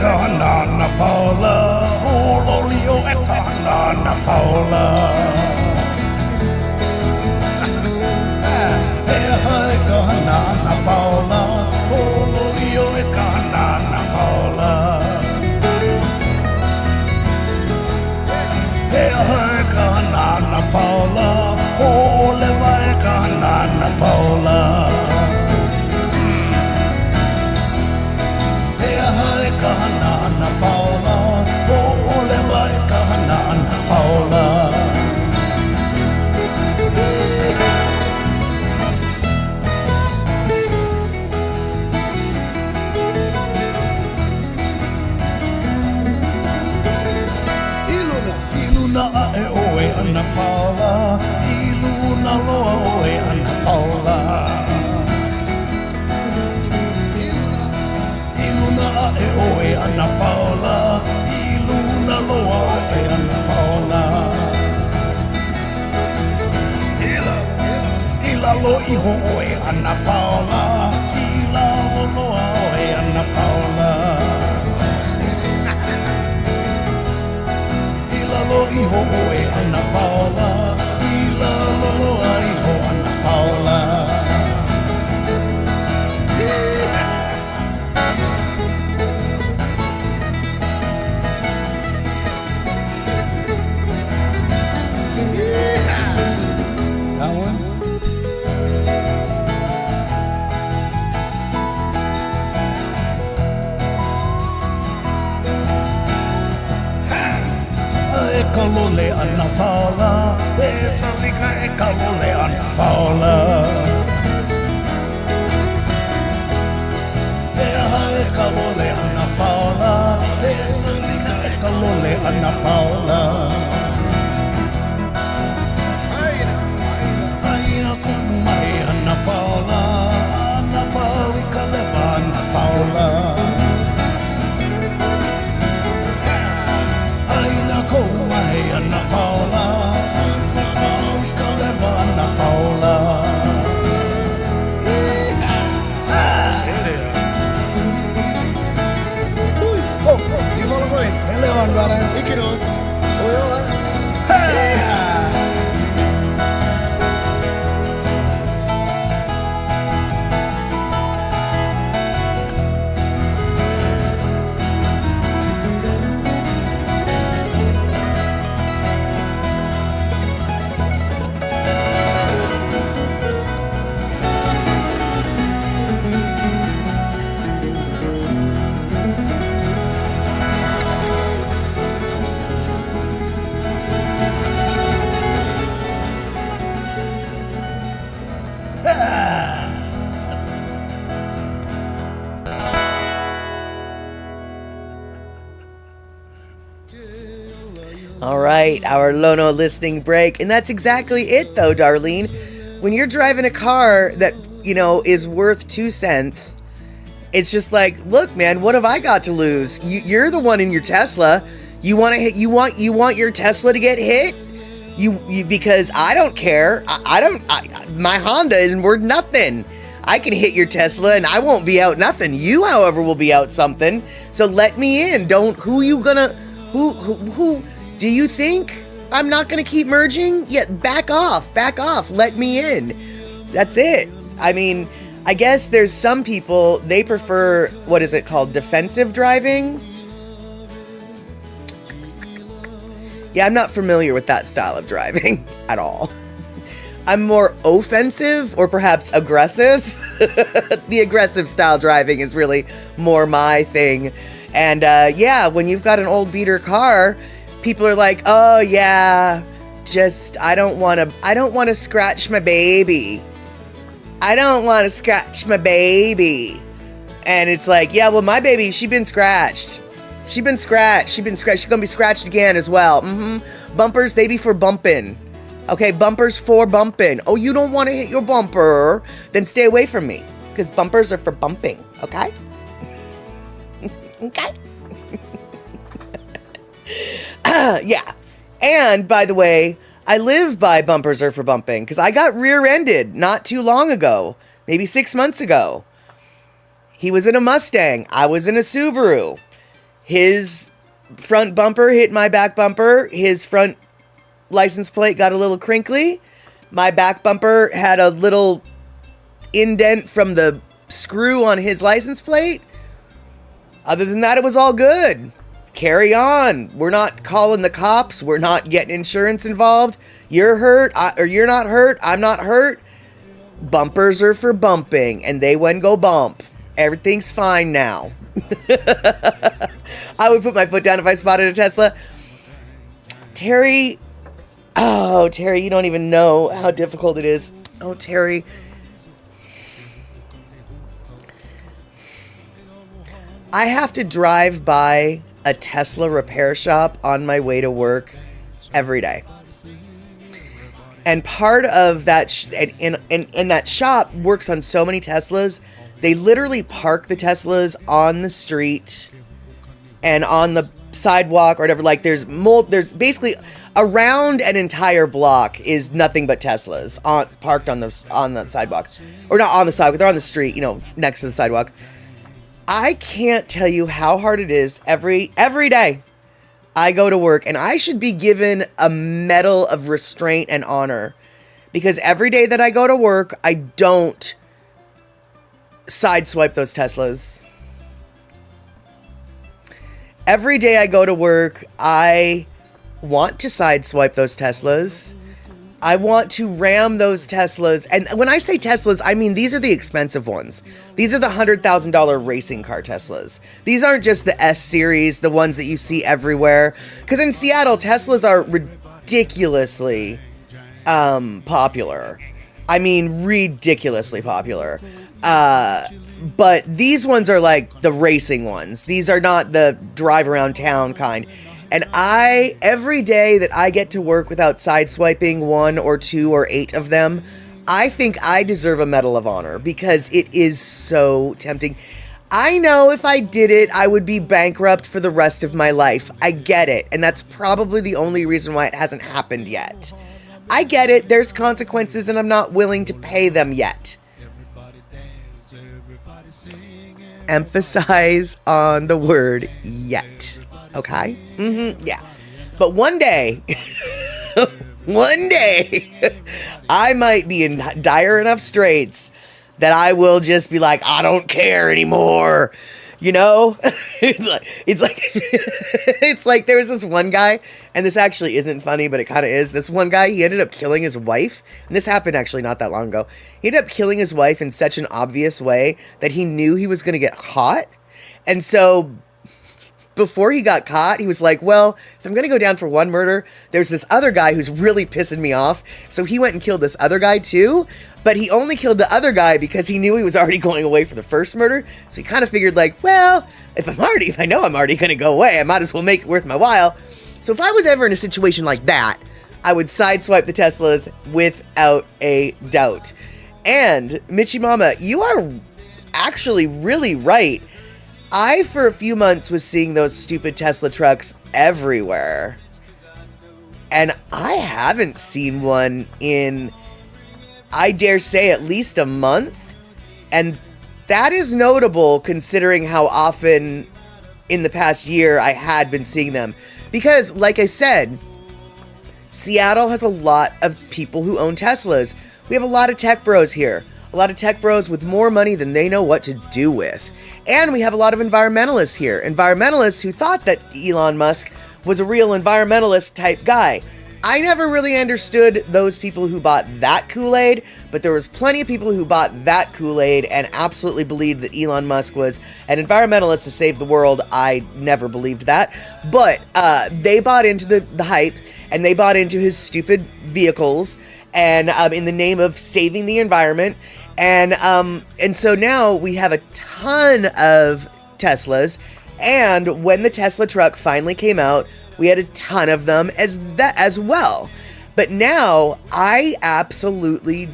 [SPEAKER 7] Ana Paula, Ololio, Ana Paula. Ana Paula, Ololio, Ana Paula. Ana Paula, Oleva, Ana Paula. Ana Paula, oh, oleva Ana Paula. Iluna e oe Ana Paula, iluna loa oe Ana Paula. E oe Ana Paula, iluna loa e Ana Paula. Ila lo iho oe Ana Paula, ila lo loa oe Ana Paula. Ila lo iho oe Ana Paula, ila lo loa iho Ana Paula. Kalole Ana Paula, esa rica e kalole Ana Paula. E kalole Ana Paula, esa rica e kalole Ana Paula. Aina kumai Ana Paula, Ana Paula kaleva Ana Paula. Ana Paula, Ana Paula.
[SPEAKER 1] All right, our Lono listening break. And that's exactly it, though, Darlene. When you're driving a car that, is worth 2 cents, it's just like, look, man, what have I got to lose? You're the one in your Tesla. You want to hit? You want your Tesla to get hit? You because I don't care. My Honda isn't worth nothing. I can hit your Tesla and I won't be out nothing. You, however, will be out something. So let me in. Who do you think I'm not gonna keep merging? Yeah, back off. Let me in. That's it. I mean, I guess there's some people, they prefer, what is it called? Defensive driving? Yeah, I'm not familiar with that style of driving at all. I'm more offensive or perhaps aggressive. The aggressive style driving is really more my thing. And yeah, when you've got an old beater car, people are like, oh yeah, I don't want to scratch my baby. I don't want to scratch my baby. And it's like, yeah, well, my baby, she's been scratched. She's going to be scratched again as well. Bumpers, they be for bumping. Okay, bumpers for bumping. Oh, you don't want to hit your bumper? Then stay away from me. Because bumpers are for bumping, okay? Okay? Yeah. And, by the way, I live by bumpers are for bumping. Because I got rear-ended not too long ago. Maybe 6 months ago. He was in a Mustang. I was in a Subaru. His front bumper hit my back bumper. His front license plate got a little crinkly. My back bumper had a little indent from the screw on his license plate. Other than that, it was all good. Carry on. We're not calling the cops. We're not getting insurance involved. You're hurt, or you're not hurt. I'm not hurt. Bumpers are for bumping, and they wouldn't go bump. Everything's fine now. I would put my foot down if I spotted a Tesla. Terry, you don't even know how difficult it is. Oh, Terry. I have to drive by a Tesla repair shop on my way to work every day. And part of that, and that shop works on so many Teslas. They literally park the Teslas on the street and on the sidewalk or whatever. Like there's basically around an entire block is nothing but Teslas parked on the sidewalk, or not on the sidewalk. They're on the street, next to the sidewalk. I can't tell you how hard it is every day I go to work, and I should be given a medal of restraint and honor, because every day that I go to work, I don't sideswipe those Teslas. Every day I go to work, I want to sideswipe those Teslas. I want to ram those Teslas. And when I say Teslas, I mean these are the expensive ones. These are the $100,000 racing car Teslas. These aren't just the S-Series, the ones that you see everywhere. Because in Seattle, Teslas are ridiculously popular. I mean, ridiculously popular. But these ones are like the racing ones. These are not the drive around town kind. And every day that I get to work without sideswiping 1 or 2 or 8 of them, I think I deserve a Medal of Honor, because it is so tempting. I know if I did it, I would be bankrupt for the rest of my life. I get it. And that's probably the only reason why it hasn't happened yet. I get it. There's consequences, and I'm not willing to pay them yet. Emphasize on the word yet. Okay? Yeah. But one day, I might be in dire enough straits that I will just be like, I don't care anymore. It's like there was this one guy, and this actually isn't funny, but it kind of is. This one guy, he ended up killing his wife, and this happened actually not that long ago. He ended up killing his wife in such an obvious way that he knew he was going to get caught. And so before he got caught, he was like, well, if I'm going to go down for one murder, there's this other guy who's really pissing me off. So he went and killed this other guy too. But he only killed the other guy because he knew he was already going away for the first murder. So he kind of figured like, well, if I know I'm already going to go away, I might as well make it worth my while. So if I was ever in a situation like that, I would sideswipe the Teslas without a doubt. And Mitchie Mama, you are actually really right. I, for a few months, was seeing those stupid Tesla trucks everywhere. And I haven't seen one in, I dare say, at least a month. And that is notable considering how often in the past year I had been seeing them. Because, like I said, Seattle has a lot of people who own Teslas. We have a lot of tech bros here. A lot of tech bros with more money than they know what to do with. And we have a lot of environmentalists here. Environmentalists who thought that Elon Musk was a real environmentalist type guy. I never really understood those people who bought that Kool-Aid, but there was plenty of people who bought that Kool-Aid and absolutely believed that Elon Musk was an environmentalist to save the world. I never believed that, but they bought into the hype, and they bought into his stupid vehicles, and in the name of saving the environment, and so now we have a ton of Teslas, and when the Tesla truck finally came out, we had a ton of them as well. But now I absolutely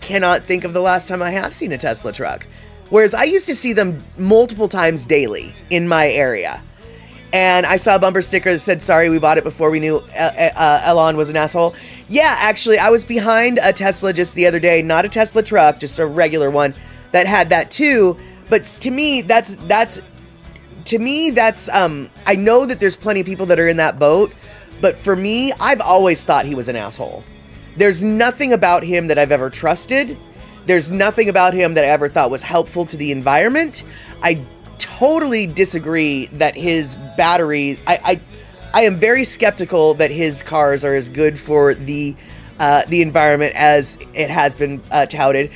[SPEAKER 1] cannot think of the last time I have seen a Tesla truck. Whereas I used to see them multiple times daily in my area. And I saw a bumper sticker that said, "Sorry, we bought it before we knew Elon was an asshole." Yeah, actually, I was behind a Tesla just the other day. Not a Tesla truck, just a regular one that had that too. But to me, that's I know that there's plenty of people that are in that boat, but for me, I've always thought he was an asshole. There's nothing about him that I've ever trusted. There's nothing about him that I ever thought was helpful to the environment. I totally disagree that his battery, I am very skeptical that his cars are as good for the environment as it has been touted.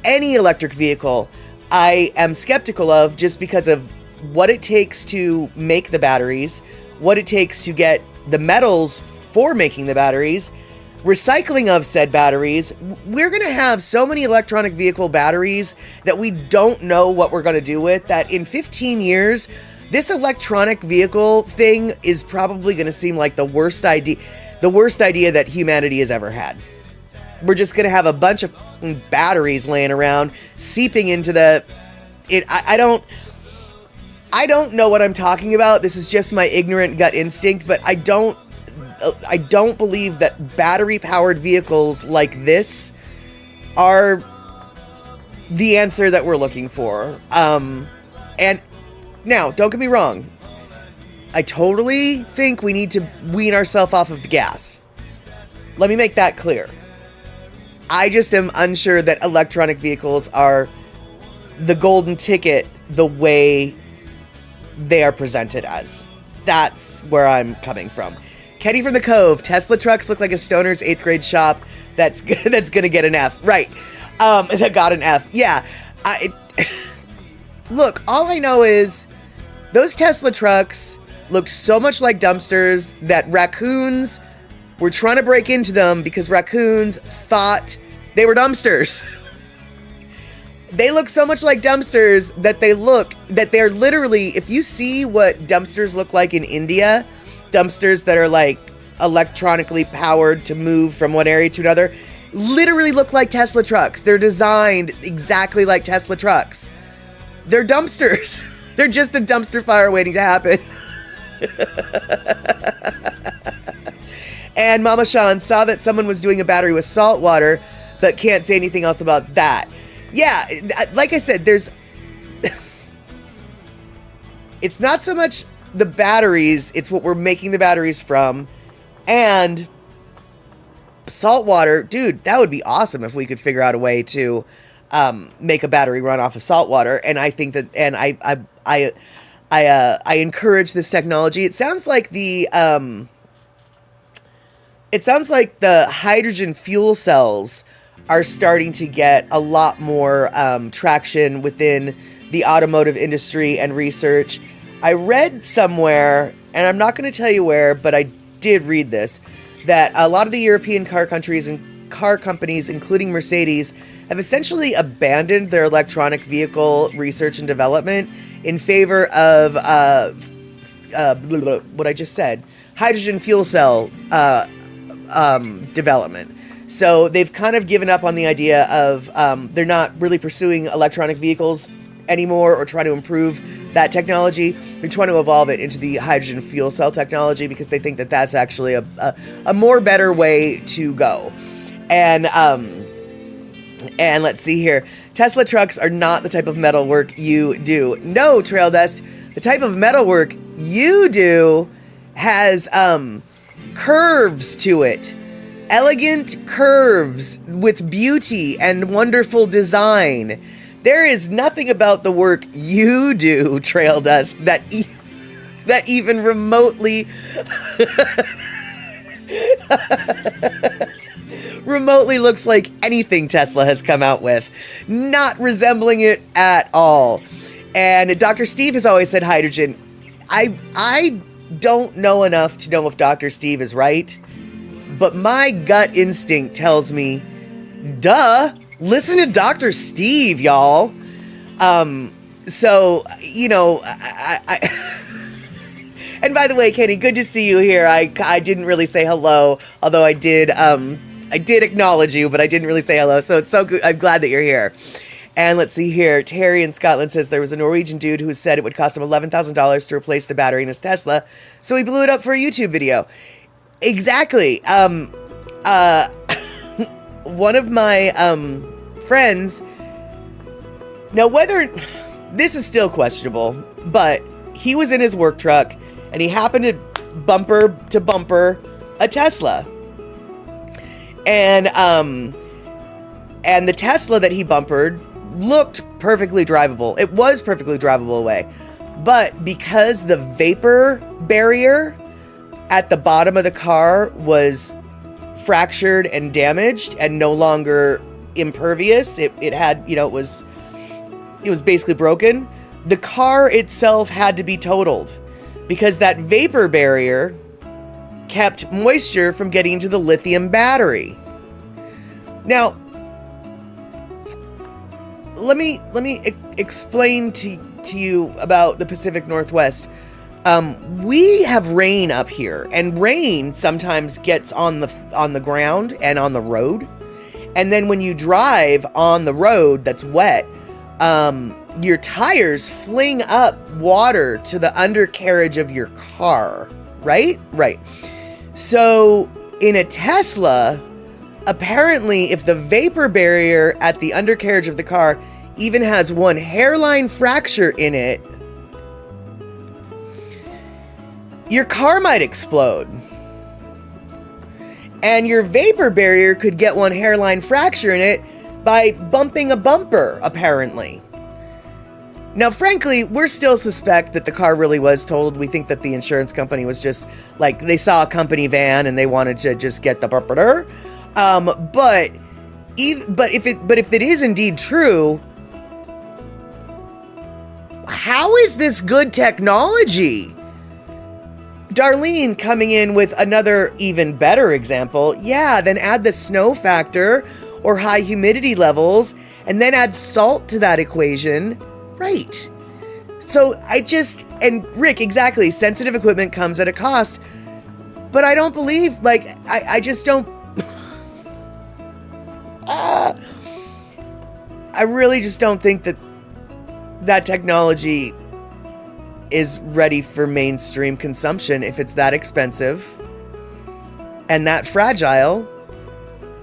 [SPEAKER 1] Any electric vehicle, I am skeptical of just because of what it takes to make the batteries, what it takes to get the metals for making the batteries, recycling of said batteries. We're going to have so many electronic vehicle batteries that we don't know what we're going to do with, that in 15 years, this electronic vehicle thing is probably going to seem like the worst idea that humanity has ever had. We're just going to have a bunch of batteries laying around, seeping into I don't know what I'm talking about. This is just my ignorant gut instinct, but I don't believe that battery-powered vehicles like this are the answer that we're looking for. And now, don't get me wrong. I totally think we need to wean ourselves off of the gas. Let me make that clear. I just am unsure that electronic vehicles are the golden ticket the way they are presented as. That's where I'm coming from. Kenny from the Cove, Tesla trucks look like a stoner's 8th grade shop that's gonna get an F. Right. That got an F. Yeah. Look, all I know is those Tesla trucks look so much like dumpsters that raccoons were trying to break into them because raccoons thought they were dumpsters. They look so much like dumpsters that they're literally, if you see what dumpsters look like in India, dumpsters that are like electronically powered to move from one area to another, literally look like Tesla trucks. They're designed exactly like Tesla trucks. They're dumpsters. They're just a dumpster fire waiting to happen. And Mama Sean saw that someone was doing a battery with salt water, but can't say anything else about that. Yeah, like I said, it's not so much the batteries, it's what we're making the batteries from. And salt water, dude, that would be awesome if we could figure out a way to make a battery run off of salt water. And I think that, and I encourage this technology. It sounds like the hydrogen fuel cells are starting to get a lot more traction within the automotive industry and research. I read somewhere, and I'm not going to tell you where, but I did read this, that a lot of the European car countries and car companies, including Mercedes, have essentially abandoned their electronic vehicle research and development in favor of what I just said, hydrogen fuel cell development. So they've kind of given up on the idea of they're not really pursuing electronic vehicles anymore or trying to improve that technology. They're trying to evolve it into the hydrogen fuel cell technology because they think that that's actually a more better way to go. And let's see here. Tesla trucks are not the type of metal work you do. No, Trail Dust. The type of metal work you do has curves to it. Elegant curves with beauty and wonderful design. There is nothing about the work you do, Trail Dust, that even remotely looks like anything Tesla has come out with. Not resembling it at all. And Dr. Steve has always said hydrogen. I don't know enough to know if Dr. Steve is right, but my gut instinct tells me, duh, listen to Dr. Steve, y'all. So, you know, and by the way, Kenny, good to see you here. I didn't really say hello, although I did acknowledge you, but I didn't really say hello. So it's so good. I'm glad that you're here. And let's see here. Terry in Scotland says there was a Norwegian dude who said it would cost him $11,000 to replace the battery in his Tesla, so he blew it up for a YouTube video. Exactly. One of my friends. Now, whether this is still questionable, but he was in his work truck and he happened to bumper a Tesla. And the Tesla that he bumpered looked perfectly drivable. It was perfectly drivable away. But because the vapor barrier at the bottom of the car was fractured and damaged and no longer impervious, it had, you know, it was basically broken. The car itself had to be totaled because that vapor barrier kept moisture from getting into the lithium battery. Now, let me explain to you about the Pacific Northwest. We have rain up here, and rain sometimes gets on the ground and on the road. And then when you drive on the road that's wet, your tires fling up water to the undercarriage of your car, right? Right. So in a Tesla, apparently if the vapor barrier at the undercarriage of the car even has one hairline fracture in it, your car might explode. And your vapor barrier could get one hairline fracture in it by bumping a bumper, apparently. Now, frankly, we're still suspect that the car really was totaled. We think that the insurance company was just, like, they saw a company van and they wanted to just get the bumper. But if it is indeed true, how is this good technology? Darlene coming in with another even better example. Yeah, then add the snow factor or high humidity levels and then add salt to that equation. Right. So and Rick, exactly. Sensitive equipment comes at a cost, but I don't believe, like, I just don't. I really just don't think that technology is ready for mainstream consumption if it's that expensive and that fragile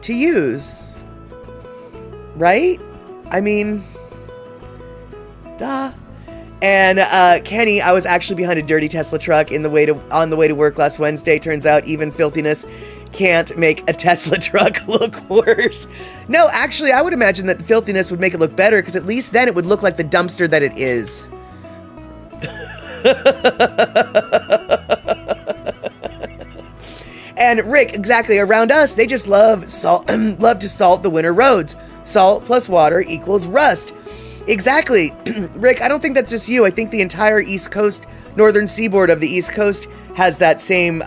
[SPEAKER 1] to use. Right? I mean, duh. And Kenny, I was actually behind a dirty Tesla truck on the way to work last Wednesday. Turns out even filthiness can't make a Tesla truck look worse. No, actually, I would imagine that the filthiness would make it look better because at least then it would look like the dumpster that it is. And Rick, exactly, around us, they just love to salt the winter roads. Salt plus water equals rust. Exactly. Rick, I don't think that's just you. I think the entire East Coast, northern seaboard of the East Coast has that same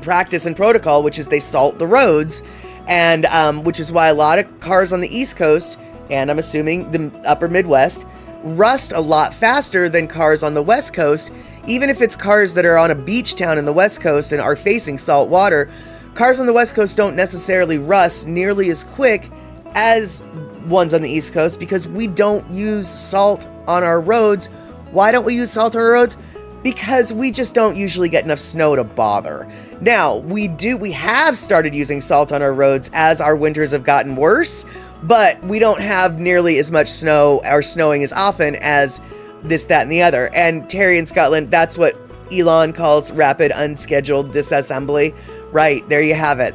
[SPEAKER 1] practice and protocol, which is they salt the roads, and which is why a lot of cars on the East Coast, and I'm assuming the upper Midwest, rust a lot faster than cars on the West Coast. Even if it's cars that are on a beach town in the West Coast and are facing salt water, cars on the West Coast don't necessarily rust nearly as quick as ones on the East Coast because we don't use salt on our roads. Why don't we use salt on our roads? Because we just don't usually get enough snow to bother. Now, we have started using salt on our roads as our winters have gotten worse, but we don't have nearly as much snow or snowing as often as this, that, and the other. And Terry in Scotland, that's what Elon calls rapid unscheduled disassembly. Right, there you have it.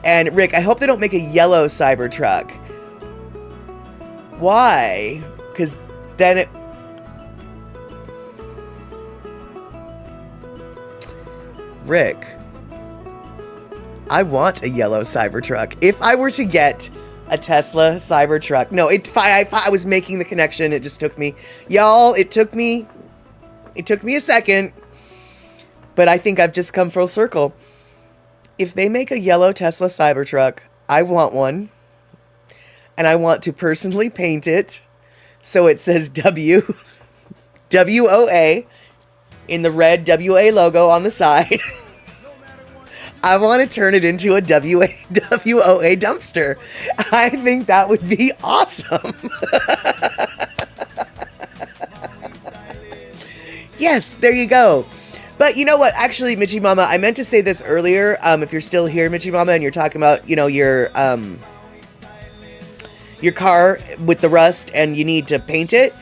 [SPEAKER 1] And Rick, I hope they don't make a yellow Cybertruck. Why? Because then it... Rick, I want a yellow Cybertruck. If I were to get a Tesla Cybertruck, no, I was making the connection. It just took me, y'all. It took me a second, but I think I've just come full circle. If they make a yellow Tesla Cybertruck, I want one, and I want to personally paint it so it says WOA in the red WA logo on the side. I want to turn it into a WOA dumpster. I think that would be awesome. Yes, there you go. But you know what? Actually, Mitchie Mama, I meant to say this earlier. If you're still here, Mitchie Mama, and you're talking about, your car with the rust and you need to paint it.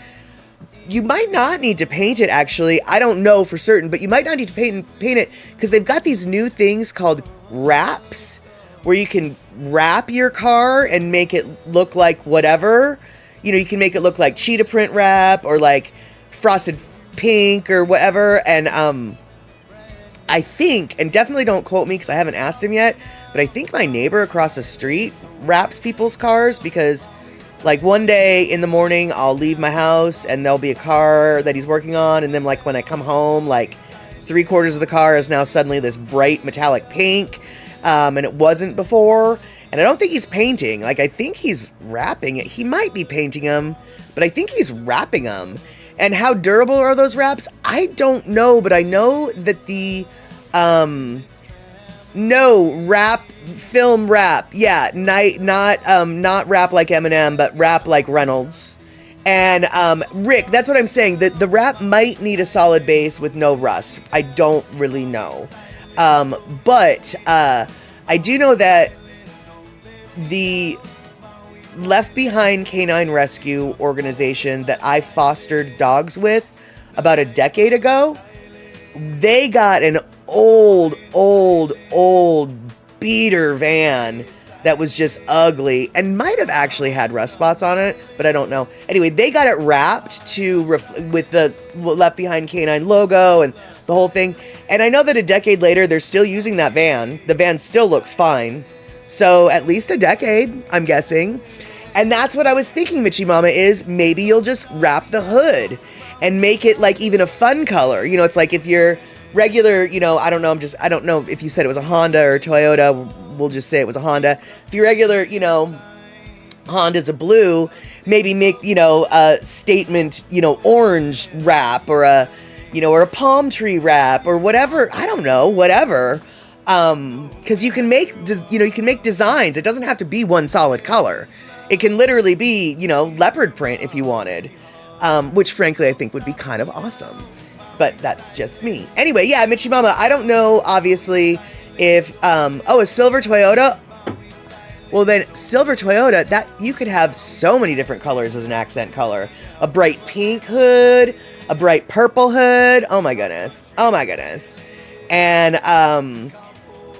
[SPEAKER 1] You might not need to paint it, actually. I don't know for certain, but you might not need to paint it because they've got these new things called wraps where you can wrap your car and make it look like whatever. You can make it look like cheetah print wrap or like frosted pink or whatever. And I think, and definitely don't quote me because I haven't asked him yet, but I think my neighbor across the street wraps people's cars because like one day in the morning, I'll leave my house and there'll be a car that he's working on. And then like when I come home, like 3/4 of the car is now suddenly this bright metallic pink. And it wasn't before. And I don't think he's painting. Like I think he's wrapping it. He might be painting them, but I think he's wrapping them. And how durable are those wraps? I don't know, but I know that the, film wrap. Yeah, not wrap like Eminem, but wrap like Reynolds. And Rick, that's what I'm saying. The wrap might need a solid base with no rust. I don't really know. But I do know that the Left Behind Canine Rescue organization that I fostered dogs with about a decade ago, they got an old beater van that was just ugly and might have actually had rust spots on it, but I don't know. Anyway, they got it wrapped with the Left Behind Canine logo and the whole thing. And I know that a decade later, they're still using that van. The van still looks fine. So at least a decade, I'm guessing. And that's what I was thinking, Mitchie Mama, is maybe you'll just wrap the hood and make it like even a fun color. It's like if you're regular, I don't know if you said it was a Honda or a Toyota. We'll just say it was a Honda. If you're regular, Honda's a blue, maybe make, a statement, orange wrap or a palm tree wrap or whatever. I don't know, whatever. Cause you can make designs. It doesn't have to be one solid color. It can literally be, leopard print if you wanted, which frankly, I think would be kind of awesome. But that's just me. Anyway, yeah, Mitchie Mama, I don't know, obviously, if, a silver Toyota. Well, then, silver Toyota, that you could have so many different colors as an accent color. A bright pink hood, a bright purple hood. Oh my goodness. And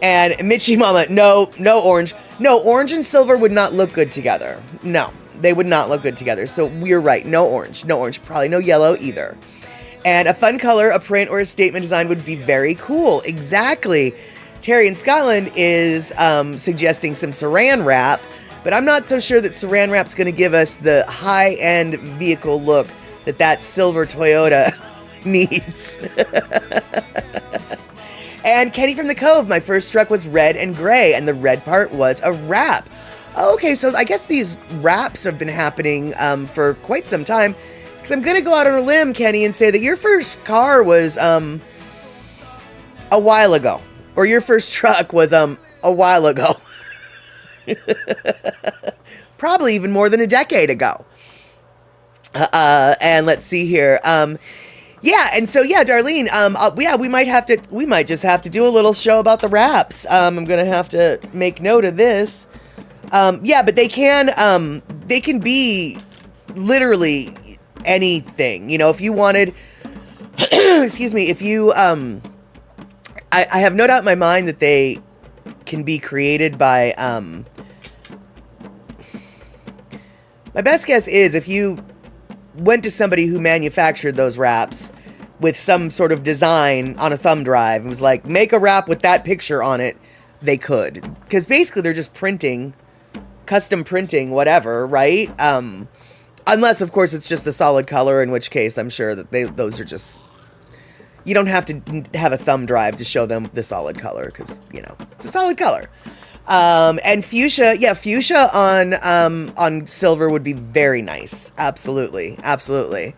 [SPEAKER 1] Mitchie Mama, no orange. No, orange and silver would not look good together. No, they would not look good together. So we're right, no orange. Probably no yellow either. And a fun color, a print, or a statement design would be very cool. Exactly. Terry in Scotland is suggesting some saran wrap, but I'm not so sure that saran wrap's going to give us the high-end vehicle look that silver Toyota needs. And Kenny from the Cove, my first truck was red and gray, and the red part was a wrap. Okay, so I guess these wraps have been happening for quite some time. Because I'm going to go out on a limb, Kenny, and say that your first car was a while ago. Or your first truck was a while ago. Probably even more than a decade ago. And let's see here. Yeah, and so yeah, Darlene, yeah, we might just have to do a little show about the wraps. I'm gonna have to make note of this. Yeah, but they can be literally anything. You know, if you wanted, excuse me, if you, I have no doubt in my mind that they can be created by, my best guess is if you went to somebody who manufactured those wraps with some sort of design on a thumb drive and was like, make a wrap with that picture on it, they could. Because basically they're just printing, custom printing, whatever, right? Unless, of course, it's just a solid color, in which case I'm sure that those are just... You don't have to have a thumb drive to show them the solid color because, you know, it's a solid color. And fuchsia, yeah, fuchsia on silver would be very nice. Absolutely. Absolutely.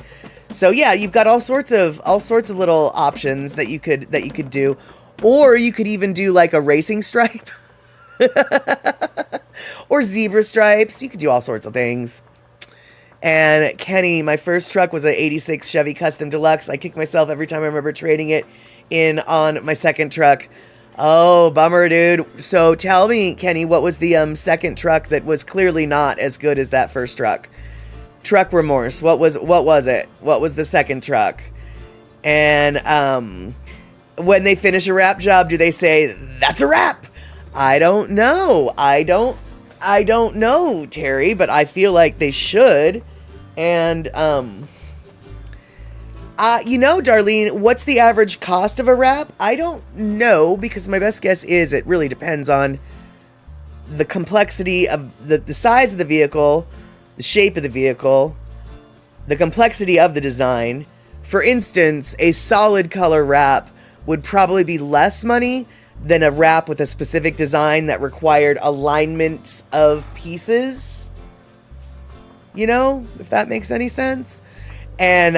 [SPEAKER 1] So yeah, you've got all sorts of little options that you could do, or you could even do like a racing stripe or zebra stripes. You could do all sorts of things. And Kenny, my first truck was an 86 Chevy Custom Deluxe. I kick myself every time I remember trading it in on my second truck. Oh, bummer, dude. So tell me, Kenny, what was the second truck that was clearly not as good as that first truck? Truck remorse. What was it? What was the second truck? And when they finish a wrap job, do they say, that's a wrap? I don't know. I don't know, Terry, but I feel like they should. And you know, Darlene, what's the average cost of a wrap? I don't know, because my best guess is it really depends on the complexity of the size of the vehicle, the shape of the vehicle, the complexity of the design. For instance, a solid color wrap would probably be less money than a wrap with a specific design that required alignments of pieces. You know, if that makes any sense. And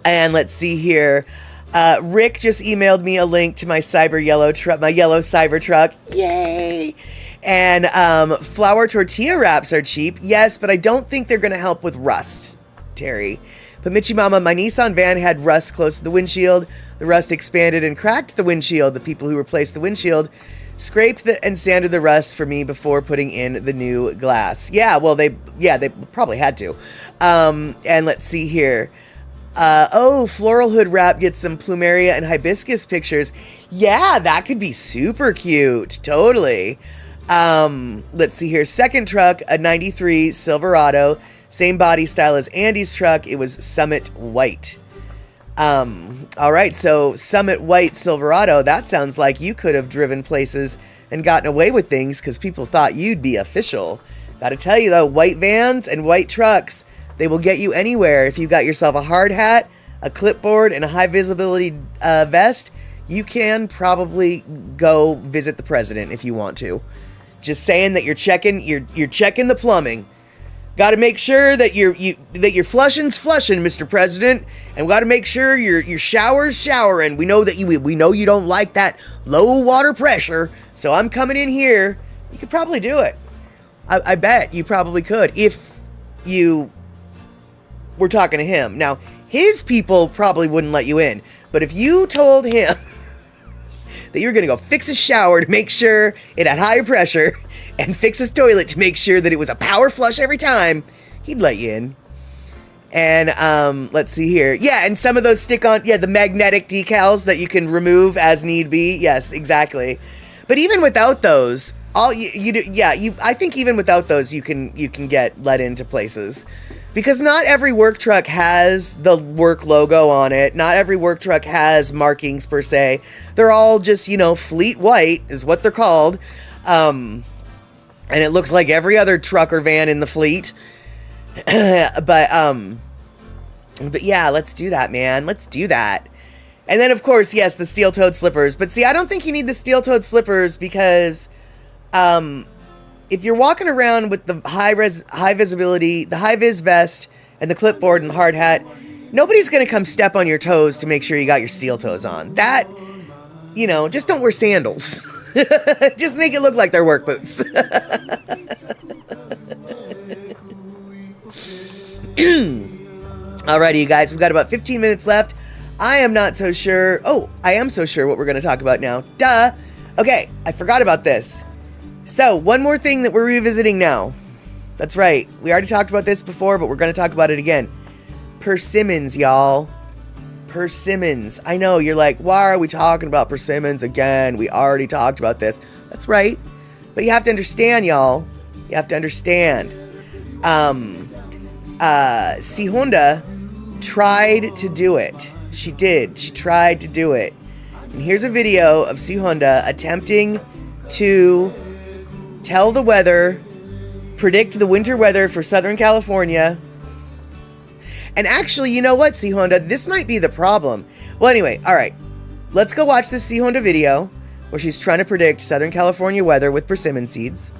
[SPEAKER 1] let's see here. Rick just emailed me a link to my yellow cyber truck. Yay! And flour tortilla wraps are cheap. Yes, but I don't think they're going to help with rust, Terry. But Mitchie Mama, my Nissan van had rust close to the windshield. The rust expanded and cracked the windshield. The people who replaced the windshield scraped and sanded the rust for me before putting in the new glass. Yeah, well, they probably had to. And let's see here. Floral hood wrap gets some plumeria and hibiscus pictures. Yeah, that could be super cute. Totally. Let's see here. Second truck, a 93 Silverado. Same body style as Andy's truck. It was Summit White. All right, so Summit White Silverado, that sounds like you could have driven places and gotten away with things because people thought you'd be official. Gotta tell you though, white vans and white trucks, they will get you anywhere. If you've got yourself a hard hat, a clipboard, and a high visibility vest, you can probably go visit the president if you want to. Just saying that you're checking the plumbing. Got to make sure that your flushing's flushing, Mr. President, and we got to make sure your shower's showering. We know you don't like that low water pressure, so I'm coming in here. You could probably do it. I bet you probably could if you were talking to him. Now, his people probably wouldn't let you in, but if you told him that you were going to go fix his shower to make sure it had higher pressure and fix his toilet to make sure that it was a power flush every time, he'd let you in. And let's see here. Yeah, and some of those stick on, the magnetic decals that you can remove as need be. Yes, exactly. But even without those, I think even without those, you can get let into places. Because not every work truck has the work logo on it. Not every work truck has markings per se. They're all just, fleet white is what they're called. And it looks like every other truck or van in the fleet. But yeah, let's do that, man. Let's do that. And then, of course, yes, the steel-toed slippers. But see, I don't think you need the steel-toed slippers because if you're walking around with the high visibility, the high-vis vest and the clipboard and the hard hat, nobody's going to come step on your toes to make sure you got your steel toes on. That, just don't wear sandals. Just make it look like they're work boots. Alrighty, you guys, we've got about 15 minutes left. I am not so sure. Oh, I am so sure what we're going to talk about now. Duh. Okay, I forgot about this. So, one more thing that we're revisiting now. That's right. We already talked about this before, but we're going to talk about it again. Persimmons, y'all. Persimmons. I know, you're like, why are we talking about persimmons again? We already talked about this. That's right. But you have to understand, y'all. You have to understand. Sihonda tried to do it. She did. She tried to do it. And here's a video of Sihonda attempting to tell the weather, predict the winter weather for Southern California. And actually, you know what, Sihonda? This might be the problem. Well, anyway, all right. Let's go watch this Sihonda video where she's trying to predict Southern California weather with persimmon seeds.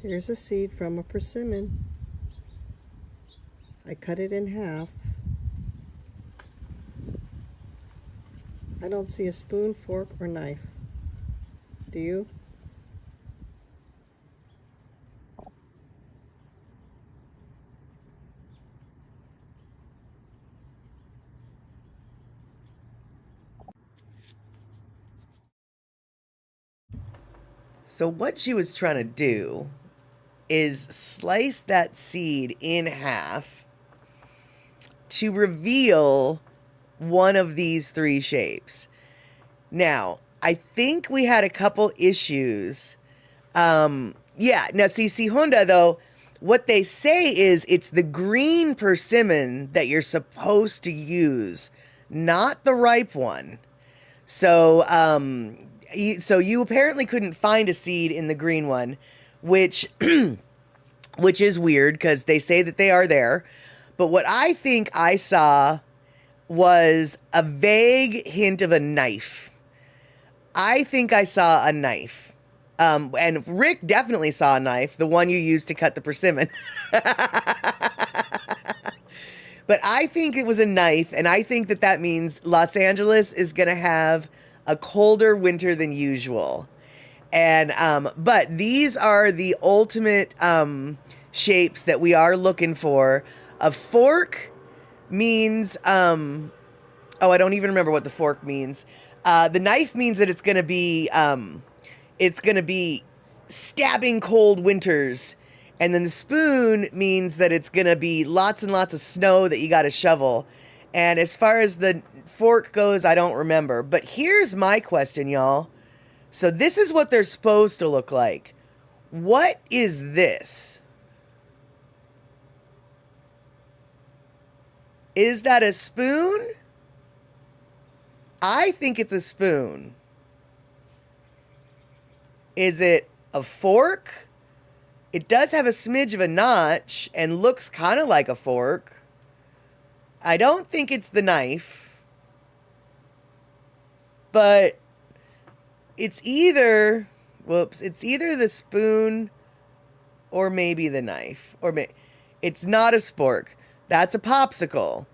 [SPEAKER 8] Here's a seed from a persimmon. I cut it in half. I don't see a spoon, fork, or knife. Do you?
[SPEAKER 1] So what she was trying to do is slice that seed in half to reveal one of these three shapes. Now, I think we had a couple issues. Now see Honda though, what they say is it's the green persimmon that you're supposed to use, not the ripe one. So you apparently couldn't find a seed in the green one, which is weird because they say that they are there. But what I think I saw was a vague hint of a knife. I think I saw a knife. And Rick definitely saw a knife, the one you used to cut the persimmon. But I think it was a knife, and I think that means Los Angeles is going to have a colder winter than usual. And but these are the ultimate shapes that we are looking for. A fork means I don't even remember what the fork means. The knife means that it's going to be stabbing cold winters. And then the spoon means that it's going to be lots and lots of snow that you got to shovel. And as far as the fork goes, I don't remember. But here's my question, y'all. So this is what they're supposed to look like. What is this? Is that a spoon? I think it's a spoon. Is it a fork? It does have a smidge of a notch and looks kind of like a fork. I don't think it's the knife. But it's either the spoon or maybe the knife. It's not a spork. That's a popsicle.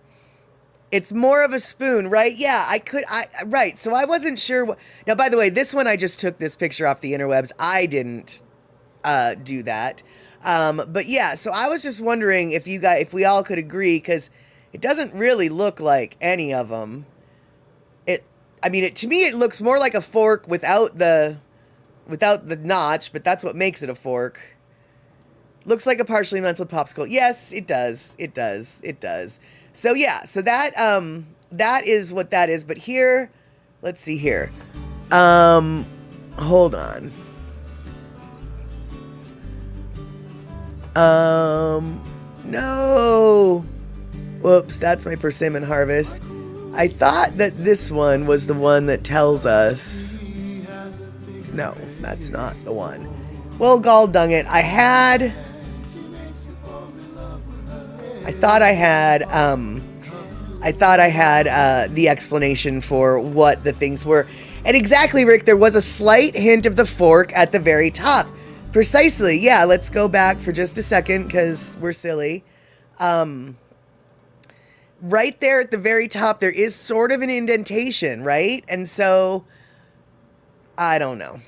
[SPEAKER 1] It's more of a spoon, right? Yeah, right. So I wasn't sure. Now, by the way, this one, I just took this picture off the interwebs. I didn't do that. But yeah, so I was just wondering if we all could agree, because it doesn't really look like any of them. To me, it looks more like a fork without the without the notch, but that's what makes it a fork. Looks like a partially melted popsicle. Yes, it does. It does. It does. So yeah, so that that is what that is. But here, let's see here. Hold on. No. Whoops, that's my persimmon harvest. I thought that this one was the one that tells us. No, that's not the one. Well, gall dung it. I thought I had the explanation for what the things were. And exactly, Rick, there was a slight hint of the fork at the very top. Precisely. Yeah, let's go back for just a second because we're silly. Right there at the very top, there is sort of an indentation, right? And so, I don't know.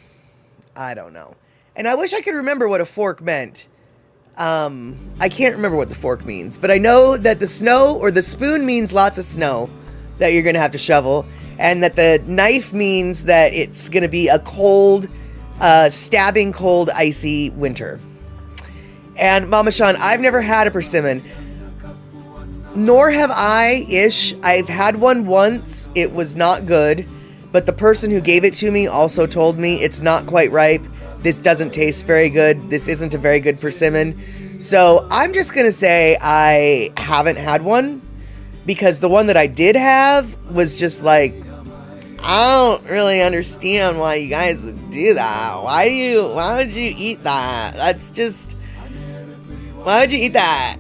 [SPEAKER 1] And I wish I could remember what a fork meant. I can't remember what the fork means, but I know that the snow or the spoon means lots of snow that you're going to have to shovel, and that the knife means that it's going to be a cold, stabbing cold, icy winter. And Mama Sean, I've never had a persimmon. Nor have I-ish. I've had one once. It was not good. But the person who gave it to me also told me it's not quite ripe. This doesn't taste very good. This isn't a very good persimmon. So I'm just going to say I haven't had one. Because the one that I did have was just like, I don't really understand why you guys would do that. Why would you eat that? Why would you eat that?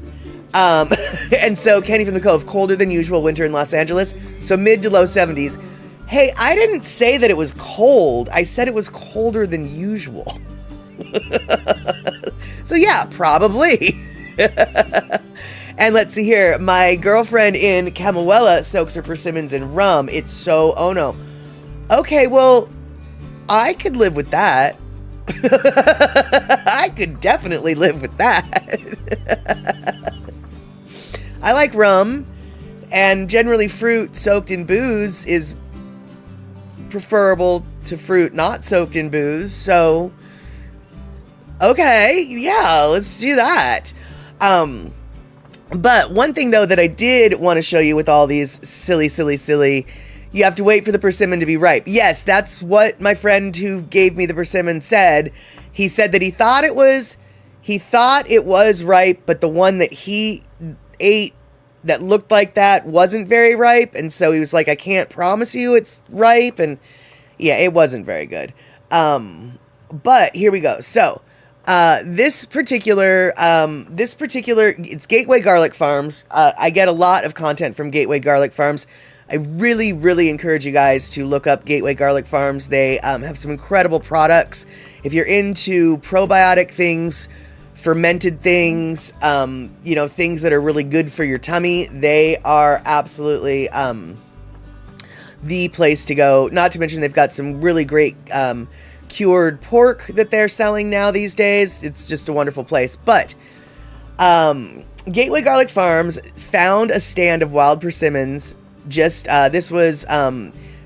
[SPEAKER 1] And so Kenny from the Cove, colder than usual winter in Los Angeles, so mid to low 70s. Hey, I didn't say that it was cold. I said it was colder than usual. So yeah, probably. And let's see here. My girlfriend in Camuella soaks her persimmons in rum. It's so, oh no. Okay, well, I could live with that. I could definitely live with that. I like rum, and generally fruit soaked in booze is preferable to fruit not soaked in booze, so okay, yeah, let's do that. But one thing though that I did want to show you with all these silly, you have to wait for the persimmon to be ripe. Yes, that's what my friend who gave me the persimmon said. He said that he thought it was ripe, but the one that he ate that looked like that wasn't very ripe, and so he was like, I can't promise you it's ripe, and yeah, it wasn't very good. But here we go. So this particular it's Gateway Garlic Farms. I get a lot of content from Gateway Garlic Farms. I really encourage you guys to look up Gateway Garlic Farms. They have some incredible products. If you're into probiotic things, fermented things, things that are really good for your tummy, they are absolutely the place to go. Not to mention they've got some really great cured pork that they're selling now these days. It's just a wonderful place. But Gateway Garlic Farms found a stand of wild persimmons. This was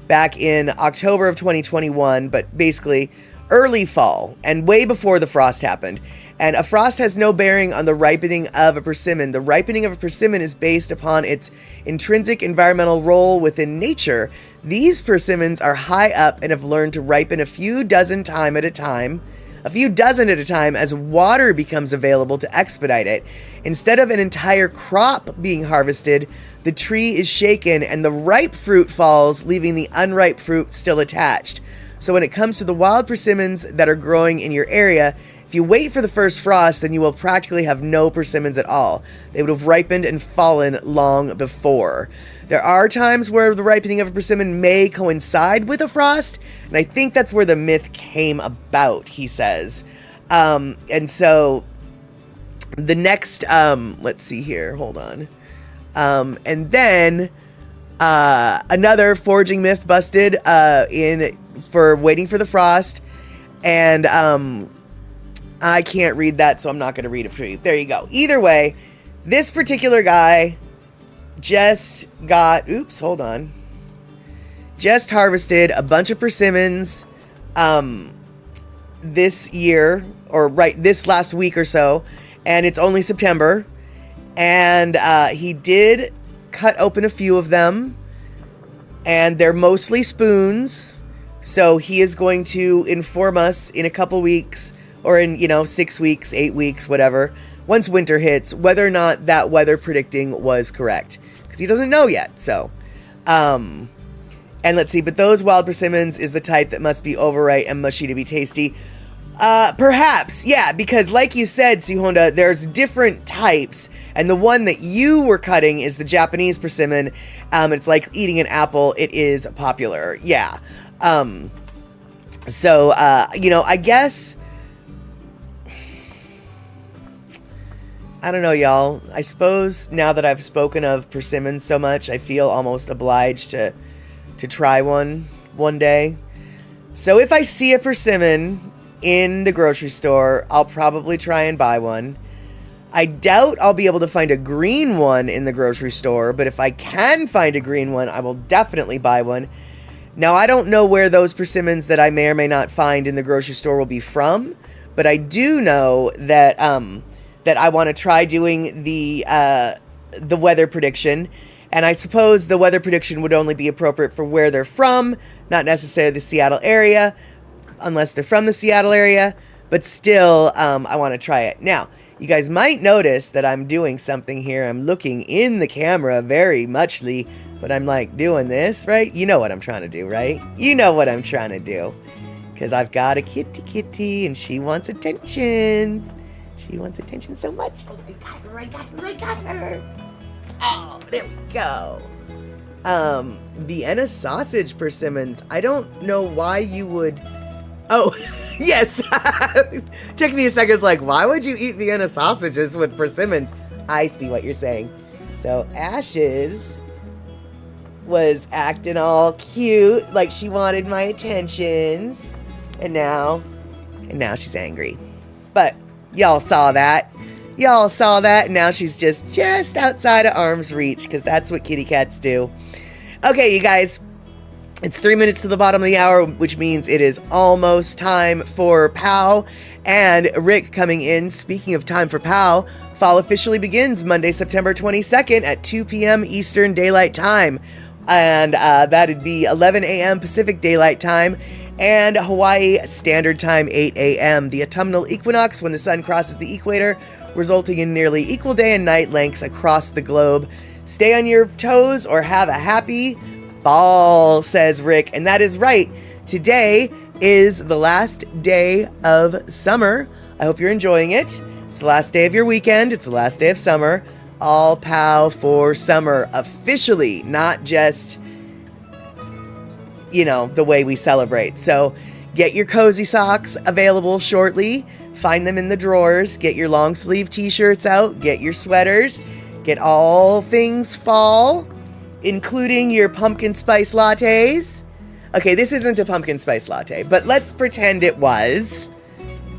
[SPEAKER 1] back in October of 2021, but basically early fall and way before the frost happened. And a frost has no bearing on the ripening of a persimmon. The ripening of a persimmon is based upon its intrinsic environmental role within nature. These persimmons are high up and have learned to ripen a few dozen at a time as water becomes available to expedite it. Instead of an entire crop being harvested, the tree is shaken and the ripe fruit falls, leaving the unripe fruit still attached. So when it comes to the wild persimmons that are growing in your area, if you wait for the first frost, then you will practically have no persimmons at all. They would have ripened and fallen long before. There are times where the ripening of a persimmon may coincide with a frost, and I think that's where the myth came about, he says. And so the next, let's see here, hold on. And then another foraging myth busted for waiting for the frost, and I can't read that, so I'm not going to read it for you. There you go. Either way, this particular guy just harvested a bunch of persimmons. this year, or right this last week or so, and it's only September. And he did cut open a few of them, and they're mostly spoons. So he is going to inform us in a couple weeks, or in 6 weeks, 8 weeks, whatever, once winter hits, whether or not that weather predicting was correct, because he doesn't know yet. So, and let's see, but those wild persimmons is the type that must be overripe and mushy to be tasty. Perhaps, yeah, because like you said, Sue Honda, there's different types, and the one that you were cutting is the Japanese persimmon. It's like eating an apple. It is popular, yeah. So, I guess, I don't know, y'all. I suppose now that I've spoken of persimmons so much, I feel almost obliged to try one day. So if I see a persimmon in the grocery store, I'll probably try and buy one. I doubt I'll be able to find a green one in the grocery store, but if I can find a green one, I will definitely buy one. Now, I don't know where those persimmons that I may or may not find in the grocery store will be from, but I do know that that I want to try doing the weather prediction. And I suppose the weather prediction would only be appropriate for where they're from, not necessarily the Seattle area, unless they're from the Seattle area. But still, I want to try it. Now, you guys might notice that I'm doing something here. I'm looking in the camera very muchly, but I'm like doing this, right? You know what I'm trying to do, right? You know what I'm trying to do. Because I've got a kitty, and she wants attention. She wants attention so much. Oh, I got her. Oh, there we go. Vienna sausage persimmons. I don't know why you would... Oh, yes. Took me a second. It's like, why would you eat Vienna sausages with persimmons? I see what you're saying. So Ashes was acting all cute, like she wanted my attentions. And now she's angry. But y'all saw that. Y'all saw that. And now she's just outside of arm's reach, because that's what kitty cats do. Okay, you guys. It's 3 minutes to the bottom of the hour, which means it is almost time for POW. And Rick coming in. Speaking of time for POW, fall officially begins Monday, September 22nd at 2 p.m. Eastern Daylight Time. And that'd be 11 a.m. Pacific Daylight Time. And Hawaii Standard Time, 8 a.m. The autumnal equinox, when the sun crosses the equator, resulting in nearly equal day and night lengths across the globe. Stay on your toes or have a happy fall, says Rick. And that is right. Today is the last day of summer. I hope you're enjoying it. It's the last day of your weekend. It's the last day of summer. All POW for summer officially, not just, the way we celebrate. So get your cozy socks available shortly. Find them in the drawers. Get your long sleeve t-shirts out. Get your sweaters. Get all things fall, including your pumpkin spice lattes. Okay, this isn't a pumpkin spice latte, but let's pretend it was.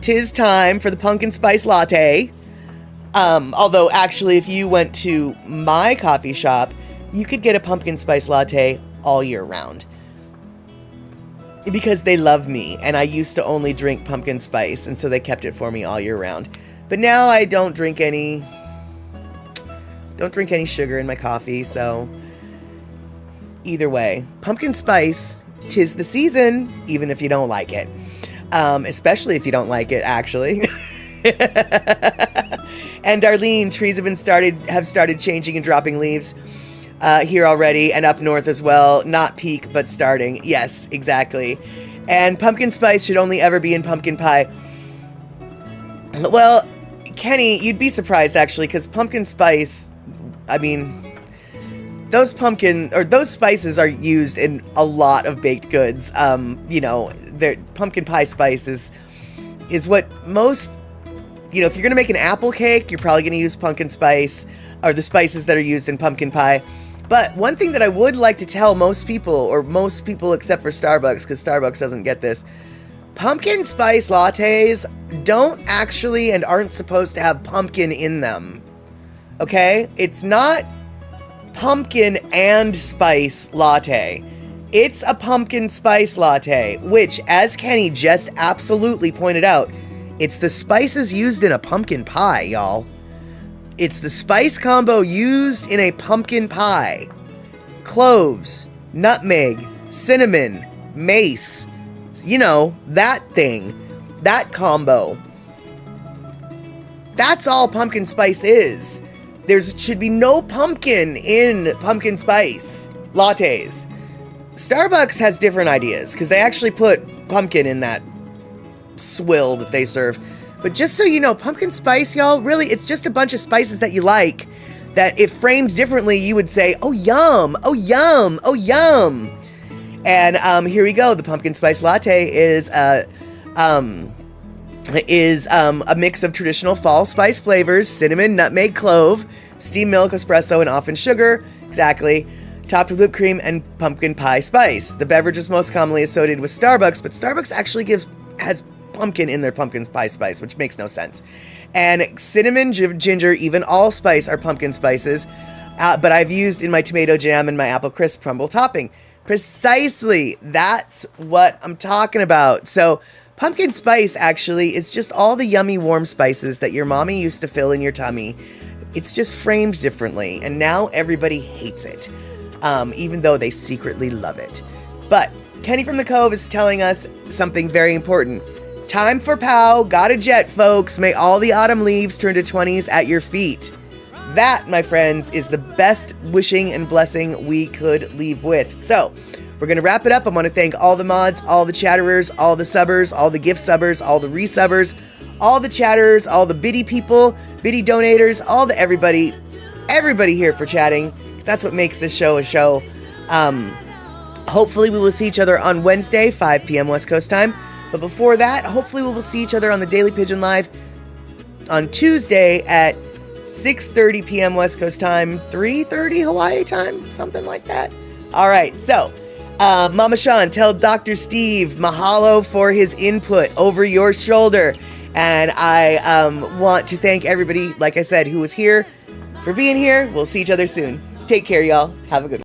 [SPEAKER 1] 'Tis time for the pumpkin spice latte. Although, actually, if you went to my coffee shop, you could get a pumpkin spice latte all year round. Because they love me, and I used to only drink pumpkin spice, and so they kept it for me all year round. But now I don't drink any sugar in my coffee, so either way, pumpkin spice, 'tis the season, even if you don't like it. Especially if you don't like it, actually. And Darlene, trees have started changing and dropping leaves here already, and up north as well. Not peak, but starting. Yes, exactly. And pumpkin spice should only ever be in pumpkin pie. Well, Kenny, you'd be surprised actually, because pumpkin spice, those spices are used in a lot of baked goods. Their pumpkin pie spice is what most, if you're going to make an apple cake, you're probably going to use pumpkin spice, or the spices that are used in pumpkin pie. But one thing that I would like to tell most people except for Starbucks, because Starbucks doesn't get this, pumpkin spice lattes don't actually and aren't supposed to have pumpkin in them. Okay? It's not pumpkin and spice latte. It's a pumpkin spice latte, which, as Kenny just absolutely pointed out, it's the spices used in a pumpkin pie, y'all. It's the spice combo used in a pumpkin pie. Cloves, nutmeg, cinnamon, mace, you know, that thing, that combo. That's all pumpkin spice is. There should be no pumpkin in pumpkin spice lattes. Starbucks has different ideas because they actually put pumpkin in that swill that they serve. But just so you know, pumpkin spice, y'all, really, it's just a bunch of spices that you like that if framed differently, you would say, oh, yum, oh, yum, oh, yum. And here we go. The pumpkin spice latte is a mix of traditional fall spice flavors, cinnamon, nutmeg, clove, steamed milk, espresso, and often sugar. Exactly. Topped with whipped cream and pumpkin pie spice. The beverage is most commonly associated with Starbucks, but Starbucks actually has pumpkin in their pumpkin pie spice, which makes no sense. And cinnamon, ginger, even allspice are pumpkin spices, but I've used in my tomato jam and my apple crisp crumble topping. Precisely, that's what I'm talking about. So pumpkin spice actually is just all the yummy warm spices that your mommy used to fill in your tummy. It's just framed differently, and now everybody hates it. Even though they secretly love it. But Kenny from the Cove is telling us something very important. Time for POW, got a jet, folks. May all the autumn leaves turn to 20s at your feet. That, my friends, is the best wishing and blessing we could leave with. So, we're going to wrap it up. I want to thank all the mods, all the chatterers, all the subbers, all the gift subbers, all the resubbers, all the chatterers, all the biddy people, biddy donators, all the everybody here for chatting. That's what makes this show a show. Hopefully we will see each other on Wednesday, 5 p.m. West Coast time. But before that, hopefully we will see each other on the Daily Pigeon Live on Tuesday at 6:30 p.m. West Coast time, 3:30 Hawaii time, something like that. All right, so Mama Sean, tell Dr. Steve mahalo for his input over your shoulder. And I want to thank everybody, like I said, who was here for being here. We'll see each other soon. Take care, y'all. Have a good one.